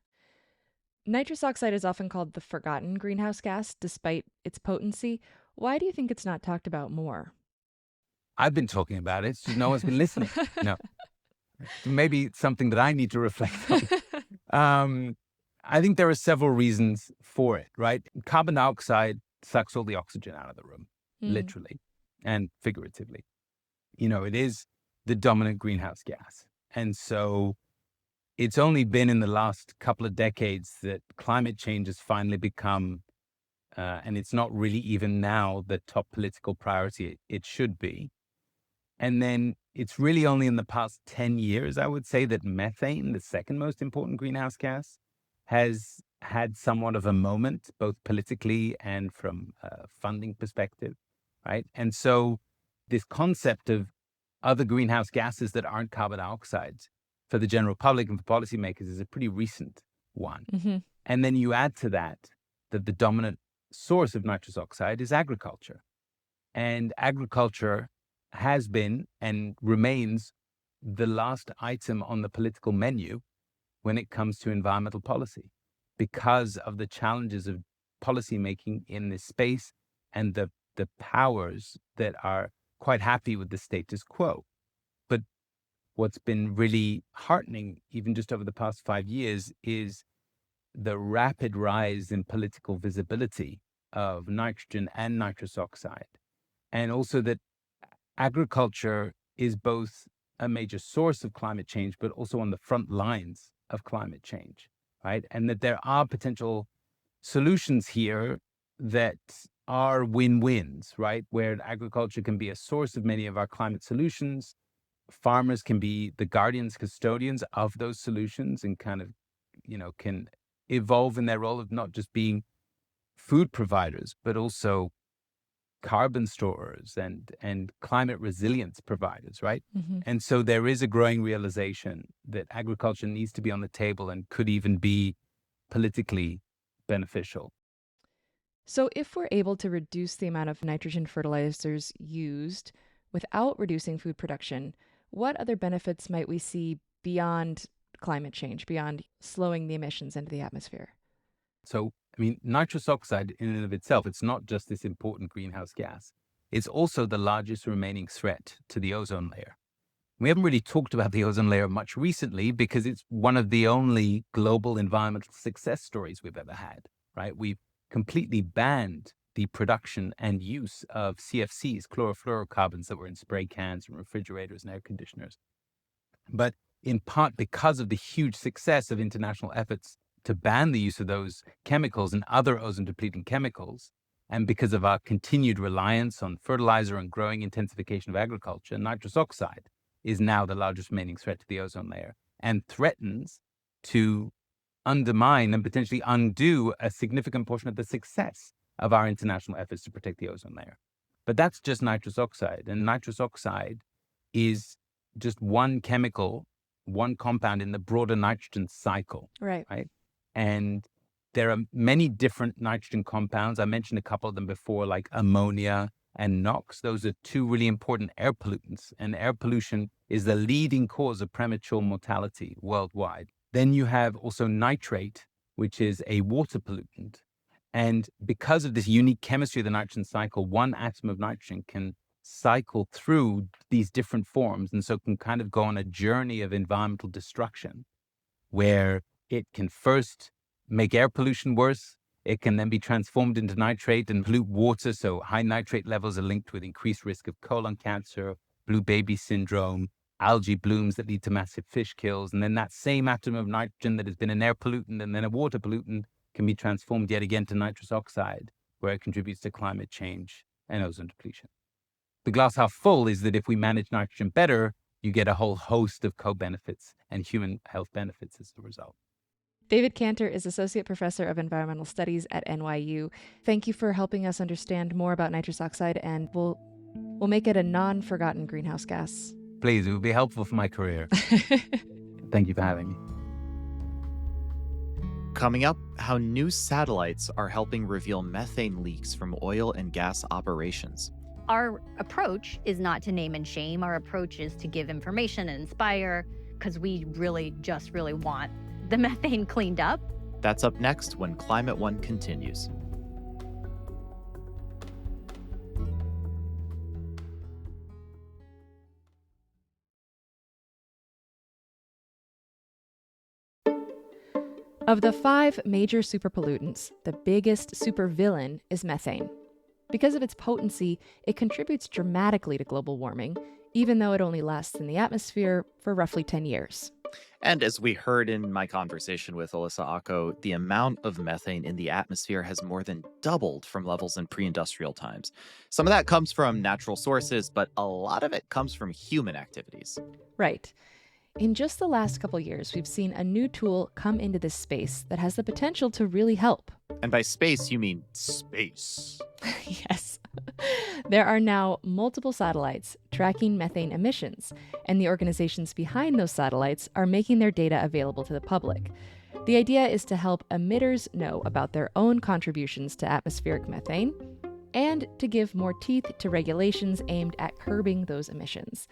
S1: Nitrous oxide is often called the forgotten greenhouse gas, despite its potency. Why do you think it's not talked about more?
S4: I've been talking about it, it's just no one's been listening. No. Maybe it's something that I need to reflect on. I think there are several reasons for it, right? Carbon dioxide sucks all the oxygen out of the room, literally and figuratively. You know, it is the dominant greenhouse gas. And so it's only been in the last couple of decades that climate change has finally become, and it's not really even now the top political priority it should be. And then it's really only in the past 10 years, I would say, that methane, the second most important greenhouse gas, has had somewhat of a moment, both politically and from a funding perspective, right? And so this concept of other greenhouse gases that aren't carbon dioxide for the general public and for policymakers is a pretty recent one.
S1: Mm-hmm.
S4: And then you add to that the dominant source of nitrous oxide is agriculture. And agriculture has been and remains the last item on the political menu when it comes to environmental policy because of the challenges of policymaking in this space and the powers that are quite happy with the status quo. But what's been really heartening, even just over the past 5 years, is the rapid rise in political visibility of nitrogen and nitrous oxide. And also that agriculture is both a major source of climate change, but also on the front lines of climate change, right? And that there are potential solutions here that are win-wins, right? Where agriculture can be a source of many of our climate solutions. Farmers can be the guardians, custodians of those solutions and kind of, you know, can evolve in their role of not just being food providers, but also carbon storers and climate resilience providers, right?
S1: Mm-hmm.
S4: And so there is a growing realization that agriculture needs to be on the table and could even be politically beneficial.
S1: So if we're able to reduce the amount of nitrogen fertilizers used without reducing food production, what other benefits might we see beyond climate change, beyond slowing the emissions into the atmosphere?
S4: So, I mean, nitrous oxide in and of itself, it's not just this important greenhouse gas. It's also the largest remaining threat to the ozone layer. We haven't really talked about the ozone layer much recently because it's one of the only global environmental success stories we've ever had, right? We've completely banned the production and use of CFCs, chlorofluorocarbons that were in spray cans and refrigerators and air conditioners. But in part because of the huge success of international efforts to ban the use of those chemicals and other ozone-depleting chemicals, And because of our continued reliance on fertilizer and growing intensification of agriculture, nitrous oxide is now the largest remaining threat to the ozone layer and threatens to undermine and potentially undo a significant portion of the success of our international efforts to protect the ozone layer. But that's just nitrous oxide. And nitrous oxide is just one chemical, one compound in the broader nitrogen cycle.
S1: Right.
S4: And there are many different nitrogen compounds. I mentioned a couple of them before, like ammonia and NOx. Those are two really important air pollutants. And air pollution is the leading cause of premature mortality worldwide. Then you have also nitrate, which is a water pollutant. And because of this unique chemistry of the nitrogen cycle, one atom of nitrogen can cycle through these different forms, and so can kind of go on a journey of environmental destruction, where it can first make air pollution worse. It can then be transformed into nitrate and pollute water. So high nitrate levels are linked with increased risk of colon cancer, blue baby syndrome, algae blooms that lead to massive fish kills. And then that same atom of nitrogen that has been an air pollutant and then a water pollutant can be transformed yet again to nitrous oxide, where it contributes to climate change and ozone depletion. The glass half full is that if we manage nitrogen better, you get a whole host of co-benefits and human health benefits as a result.
S1: David Kanter is Associate Professor of Environmental Studies at NYU. Thank you for helping us understand more about nitrous oxide, and we'll make it a non-forgotten greenhouse gas.
S4: Please, it would be helpful for my career. Thank you for having me.
S2: Coming up, how new satellites are helping reveal methane leaks from oil and gas operations.
S5: Our approach is not to name and shame. Our approach is to give information and inspire, because we really want the methane cleaned up.
S2: That's up next when Climate One continues.
S1: Of the 5 major superpollutants, the biggest supervillain is methane. Because of its potency, it contributes dramatically to global warming, even though it only lasts in the atmosphere for roughly 10 years.
S2: And as we heard in my conversation with Ilissa Ocko, the amount of methane in the atmosphere has more than doubled from levels in pre-industrial times. Some of that comes from natural sources, but a lot of it comes from human activities.
S1: Right. In just the last couple years, we've seen a new tool come into this space that has the potential to really help.
S2: And by space, you mean space.
S1: Yes. There are now multiple satellites tracking methane emissions, and the organizations behind those satellites are making their data available to the public. The idea is to help emitters know about their own contributions to atmospheric methane and to give more teeth to regulations aimed at curbing those emissions.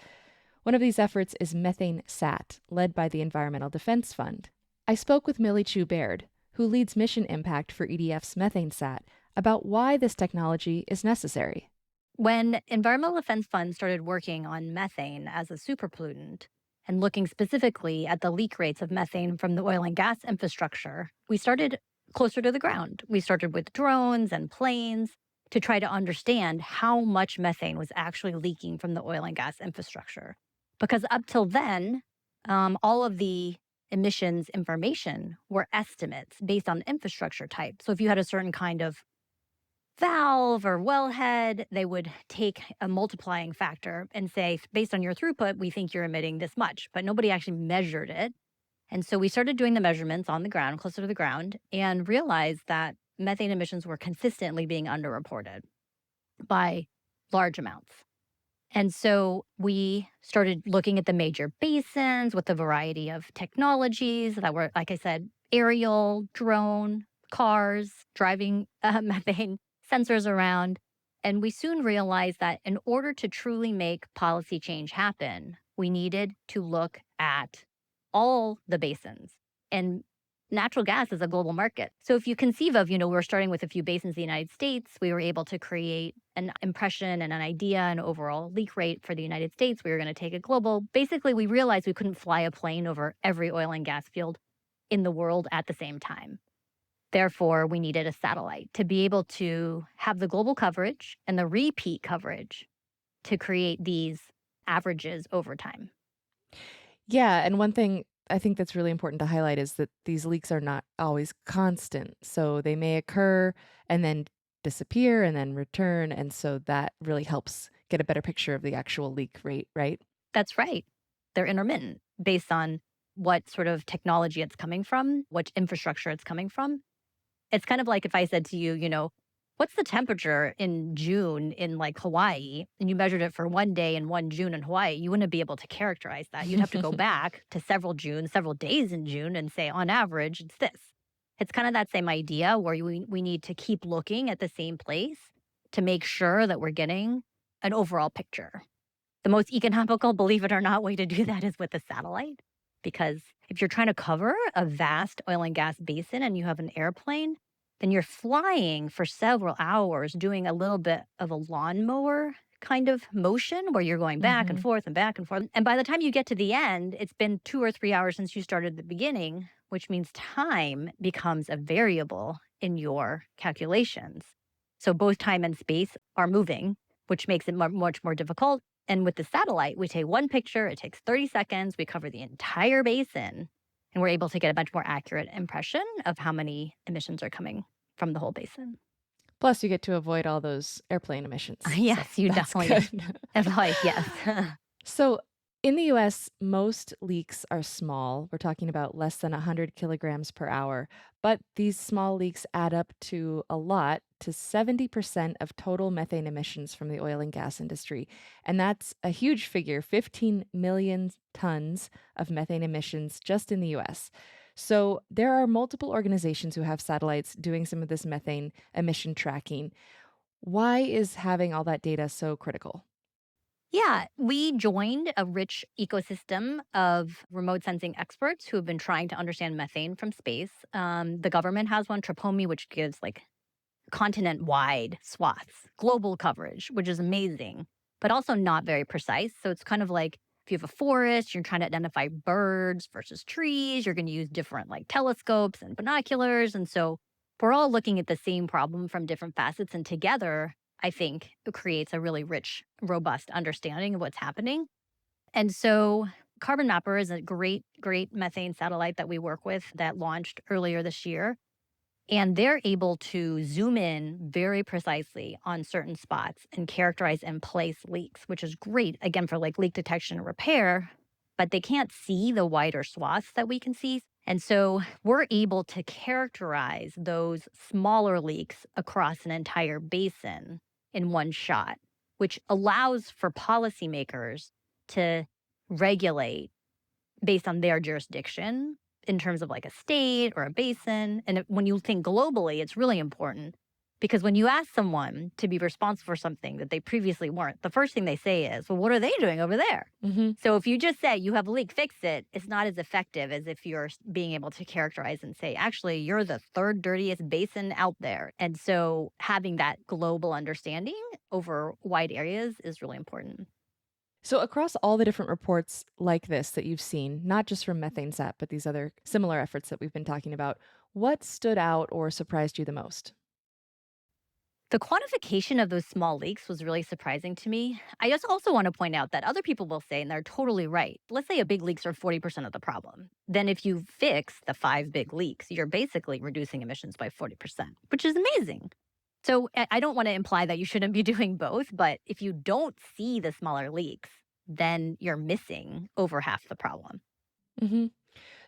S1: One of these efforts is Methane Sat, led by the Environmental Defense Fund. I spoke with Millie Baird, who leads mission impact for EDF's Methane Sat, about why this technology is necessary.
S5: When Environmental Defense Fund started working on methane as a superpollutant and looking specifically at the leak rates of methane from the oil and gas infrastructure, we started closer to the ground. We started with drones and planes to try to understand how much methane was actually leaking from the oil and gas infrastructure. Because up till then, all of the emissions information were estimates based on infrastructure type. So if you had a certain kind of valve or wellhead, they would take a multiplying factor and say, based on your throughput, we think you're emitting this much, but nobody actually measured it. And so we started doing the measurements on the ground, closer to the ground, and realized that methane emissions were consistently being underreported by large amounts. And so we started looking at the major basins with a variety of technologies that were, like I said, aerial, drone, cars, driving methane sensors around. And we soon realized that in order to truly make policy change happen, we needed to look at all the basins. And natural gas is a global market. So if you conceive of, we're starting with a few basins in the United States, we were able to create an impression and an idea and overall leak rate for the United States. We were going to take it global. Basically, we realized we couldn't fly a plane over every oil and gas field in the world at the same time. Therefore, we needed a satellite to be able to have the global coverage and the repeat coverage to create these averages over time.
S1: Yeah, and one thing I think that's really important to highlight is that these leaks are not always constant. So they may occur and then disappear and then return. And so that really helps get a better picture of the actual leak rate, right?
S5: That's right. They're intermittent based on what sort of technology it's coming from, what infrastructure it's coming from. It's kind of like if I said to you, what's the temperature in June in like Hawaii? And you measured it for one day in 1 June in Hawaii, you wouldn't be able to characterize that. You'd have to go back to several Junes, several days in June and say, on average, it's this. It's kind of that same idea where we need to keep looking at the same place to make sure that we're getting an overall picture. The most economical, believe it or not, way to do that is with a satellite. Because if you're trying to cover a vast oil and gas basin and you have an airplane, then you're flying for several hours doing a little bit of a lawnmower kind of motion where you're going back and forth and back and forth. And by the time you get to the end, it's been 2 or 3 hours since you started the beginning, which means time becomes a variable in your calculations. So both time and space are moving, which makes it much more difficult. And with the satellite, we take one picture, it takes 30 seconds, we cover the entire basin, and we're able to get a much more accurate impression of how many emissions are coming from the whole basin.
S1: Plus, you get to avoid all those airplane emissions.
S5: Yes,
S1: so
S5: you
S1: that's
S5: definitely
S1: good.
S5: avoid, yes.
S1: So, in the US, most leaks are small. We're talking about less than 100 kilograms per hour. But these small leaks add up to a lot, to 70% of total methane emissions from the oil and gas industry. And that's a huge figure, 15 million tons of methane emissions just in the US. So, there are multiple organizations who have satellites doing some of this methane emission tracking. Why is having all that data so critical?
S5: Yeah, we joined a rich ecosystem of remote sensing experts who have been trying to understand methane from space. The government has one, Trapomi, which gives like continent wide swaths, global coverage, which is amazing, but also not very precise. So it's kind of like if you have a forest, you're trying to identify birds versus trees, you're going to use different like telescopes and binoculars. And so we're all looking at the same problem from different facets. And together, I think it creates a really rich, robust understanding of what's happening. And so Carbon Mapper is a great methane satellite that we work with that launched earlier this year. And they're able to zoom in very precisely on certain spots and characterize and place leaks, which is great, again, for like leak detection and repair. But they can't see the wider swaths that we can see. And so we're able to characterize those smaller leaks across an entire basin in one shot, which allows for policymakers to regulate based on their jurisdiction in terms of like a state or a basin. And when you think globally, it's really important because when you ask someone to be responsible for something that they previously weren't, the first thing they say is, well, what are they doing over there? So if you just say you have a leak, fix it, it's not as effective as if you're being able to characterize and say, actually, you're the third dirtiest basin out there. And so having that global understanding over wide areas is really important.
S1: So, across all the different reports like this that you've seen, not just from MethaneSat, but these other similar efforts that we've been talking about, what stood out or surprised you the most?
S5: The quantification of those small leaks was really surprising to me. I just also want to point out that other people will say, and they're totally right, let's say a big leaks are 40% of the problem. Then if you fix the 5 big leaks, you're basically reducing emissions by 40%, which is amazing. So I don't want to imply that you shouldn't be doing both, but if you don't see the smaller leaks, then you're missing over half the problem.
S1: hmm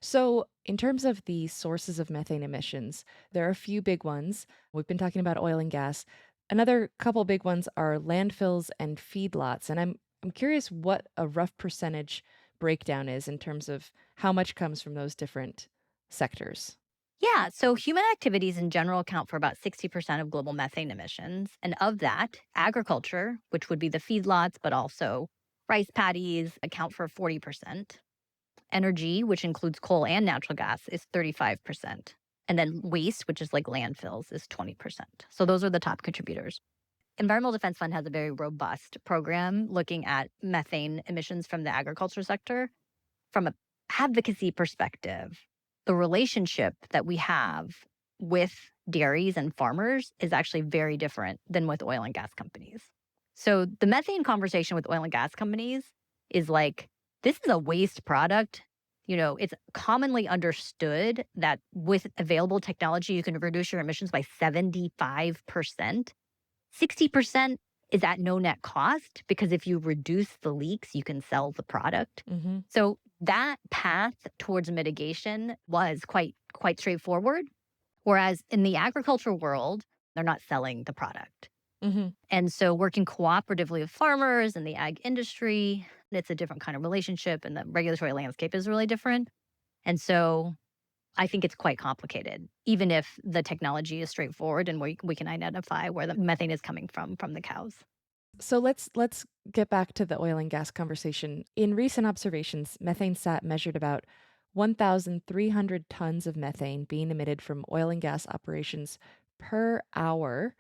S1: So, in terms of the sources of methane emissions, there are a few big ones. We've been talking about oil and gas. Another couple big ones are landfills and feedlots. And I'm curious what a rough percentage breakdown is in terms of how much comes from those different sectors.
S5: Yeah, so human activities in general account for about 60% of global methane emissions. And of that, agriculture, which would be the feedlots, but also rice paddies, account for 40%. Energy, which includes coal and natural gas, is 35%. And then waste, which is like landfills, is 20%. So those are the top contributors. Environmental Defense Fund has a very robust program looking at methane emissions from the agriculture sector. From an advocacy perspective, the relationship that we have with dairies and farmers is actually very different than with oil and gas companies. So the methane conversation with oil and gas companies is like, this is a waste product. It's commonly understood that with available technology, you can reduce your emissions by 75%. 60% is at no net cost because if you reduce the leaks, you can sell the product.
S1: Mm-hmm.
S5: So that path towards mitigation was quite straightforward. Whereas in the agricultural world, they're not selling the product.
S1: Mm-hmm.
S5: And so working cooperatively with farmers and the ag industry, it's a different kind of relationship and the regulatory landscape is really different. And so I think it's quite complicated, even if the technology is straightforward and we can identify where the methane is coming from the cows.
S1: So let's get back to the oil and gas conversation. In recent observations, MethaneSat measured about 1,300 tons of methane being emitted from oil and gas operations per hour.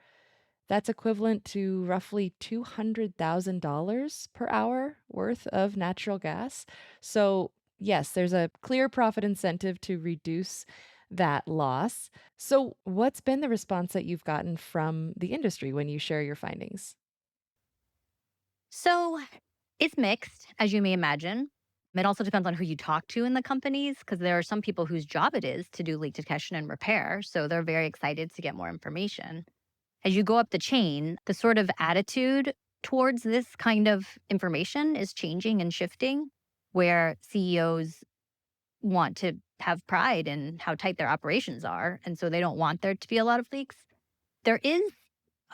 S1: That's equivalent to roughly $200,000 per hour worth of natural gas. So, yes, there's a clear profit incentive to reduce that loss. So, what's been the response that you've gotten from the industry when you share your findings?
S5: So it's mixed, as you may imagine. It also depends on who you talk to in the companies, because there are some people whose job it is to do leak detection and repair. So they're very excited to get more information. As you go up the chain, the sort of attitude towards this kind of information is changing and shifting, where CEOs want to have pride in how tight their operations are. And so they don't want there to be a lot of leaks. There is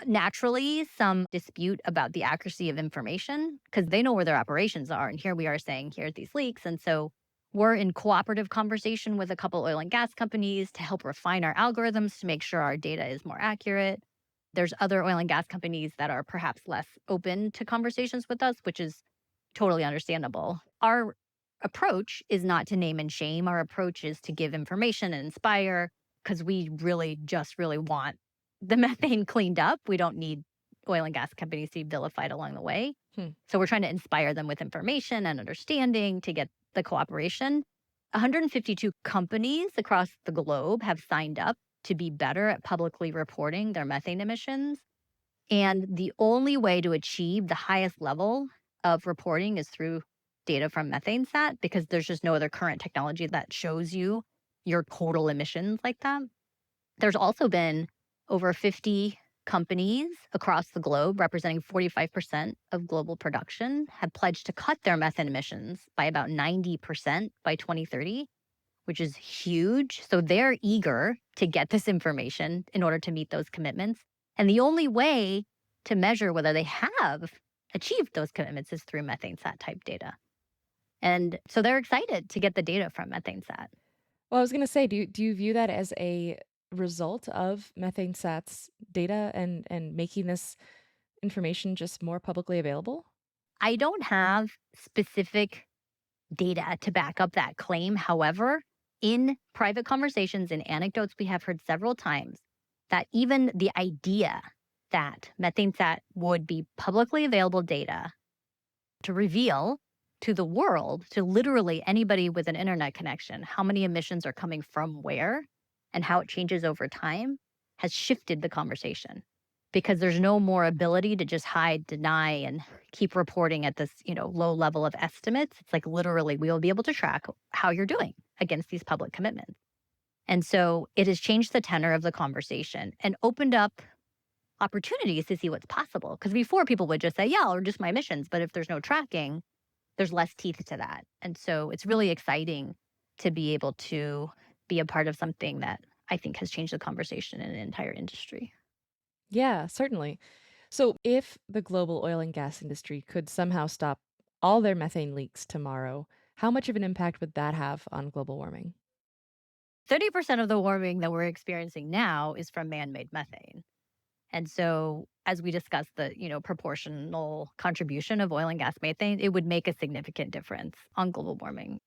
S5: naturally some dispute about the accuracy of information because they know where their operations are. And here we are saying, here are these leaks. And so we're in cooperative conversation with a couple oil and gas companies to help refine our algorithms to make sure our data is more accurate. There's other oil and gas companies that are perhaps less open to conversations with us, which is totally understandable. Our approach is not to name and shame. Our approach is to give information and inspire because we really want the methane cleaned up. We don't need oil and gas companies to be vilified along the way. So we're trying to inspire them with information and understanding to get the cooperation. 152 companies across the globe have signed up to be better at publicly reporting their methane emissions. And the only way to achieve the highest level of reporting is through data from MethaneSat because there's just no other current technology that shows you your total emissions like that. There's also been over 50 companies across the globe representing 45% of global production have pledged to cut their methane emissions by about 90% by 2030, which is huge. So they're eager to get this information in order to meet those commitments. And the only way to measure whether they have achieved those commitments is through MethaneSat type data. And so they're excited to get the data from MethaneSat.
S1: Well, I was going to say, do you view that as a result of MethaneSat's data and making this information just more publicly available?
S5: I don't have specific data to back up that claim. However, in private conversations and anecdotes, we have heard several times that even the idea that MethaneSat would be publicly available data to reveal to the world, to literally anybody with an internet connection, how many emissions are coming from where and how it changes over time has shifted the conversation because there's no more ability to just hide, deny, and keep reporting at this, low level of estimates. It's like literally we will be able to track how you're doing against these public commitments. And so it has changed the tenor of the conversation and opened up opportunities to see what's possible. Because before people would just say, yeah, I'll reduce my emissions. But if there's no tracking, there's less teeth to that. And so it's really exciting to be able to be a part of something that I think has changed the conversation in an entire industry.
S1: Yeah, certainly. So if the global oil and gas industry could somehow stop all their methane leaks tomorrow, how much of an impact would that have on global warming?
S5: 30% of the warming that we're experiencing now is from man-made methane. And so as we discussed the, proportional contribution of oil and gas methane, it would make a significant difference on global warming.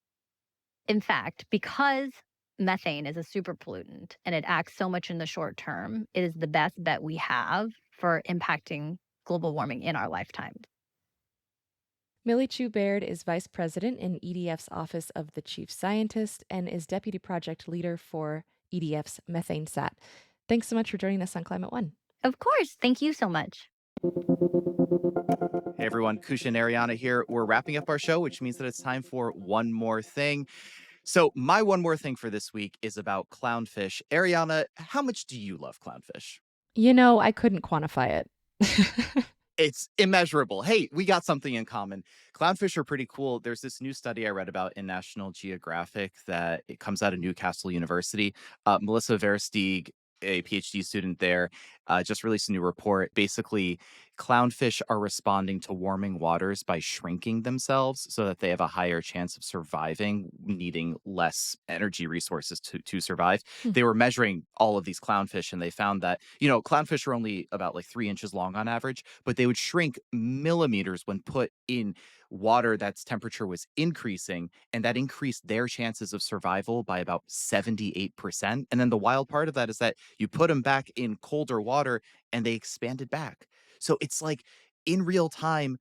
S5: In fact, because methane is a super pollutant and it acts so much in the short term, it is the best bet we have for impacting global warming in our lifetime.
S1: Millie Baird is vice president in EDF's Office of the Chief Scientist and is deputy project leader for EDF's MethaneSat. Thanks so much for joining us on Climate One.
S5: Of course. Thank you so much.
S2: Hey everyone, Kusha and Ariana here. We're wrapping up our show, which means that it's time for one more thing. So my one more thing for this week is about clownfish. Ariana, how much do you love clownfish?
S1: I couldn't quantify it.
S2: It's immeasurable. Hey, we got something in common. Clownfish are pretty cool. There's this new study I read about in National Geographic that it comes out of Newcastle University. Melissa Versteeg, a PhD student there, just released a new report. Basically, clownfish are responding to warming waters by shrinking themselves so that they have a higher chance of surviving, needing less energy resources to survive. They were measuring all of these clownfish and they found that, clownfish are only about like 3 inches long on average, but they would shrink millimeters when put in water that's temperature was increasing, and that increased their chances of survival by about 78%. And then the wild part of that is that you put them back in colder water and they expanded back. So it's like in real time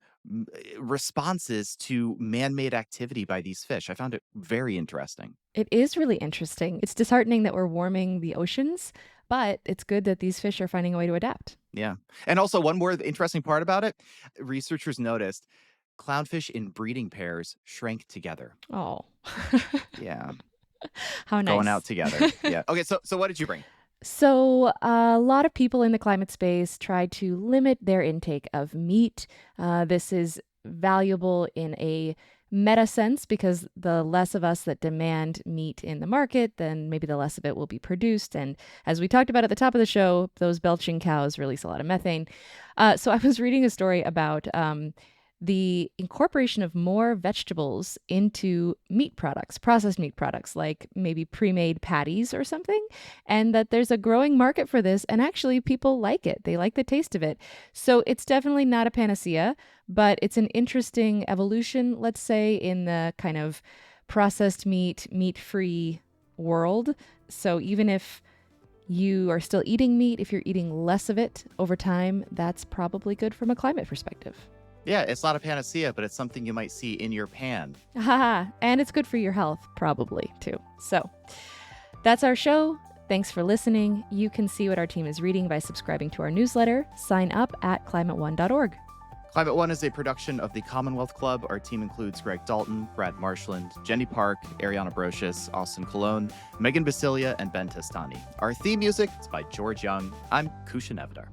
S2: responses to man-made activity by these fish. I found it very interesting.
S1: It is really interesting. It's disheartening that we're warming the oceans, but it's good that these fish are finding a way to adapt.
S2: Yeah. And also one more interesting part about it, researchers noticed clownfish in breeding pairs shrank together.
S1: Oh.
S2: Yeah.
S1: How nice.
S2: Going out together. Yeah. Okay, so what did you bring?
S1: So, a lot of people in the climate space try to limit their intake of meat. This is valuable in a meta sense because the less of us that demand meat in the market, then maybe the less of it will be produced. And as we talked about at the top of the show, those belching cows release a lot of methane. So, I was reading a story about the incorporation of more vegetables into meat products, processed meat products, like maybe pre-made patties or something, and that there's a growing market for this, and actually people like it. They like the taste of it. So it's definitely not a panacea, but it's an interesting evolution, let's say, in the kind of processed meat-free world. So even if you are still eating meat, if you're eating less of it over time, that's probably good from a climate perspective.
S2: Yeah, it's not a panacea, but it's something you might see in your pan.
S1: Haha, and it's good for your health, probably, too. So that's our show. Thanks for listening. You can see what our team is reading by subscribing to our newsletter. Sign up at climateone.org.
S2: Climate One is a production of the Commonwealth Club. Our team includes Greg Dalton, Brad Marshland, Jenny Park, Ariana Brocious, Austin Colon, Megan Basilia, and Ben Testani. Our theme music is by George Young. I'm Kusha Nevedar.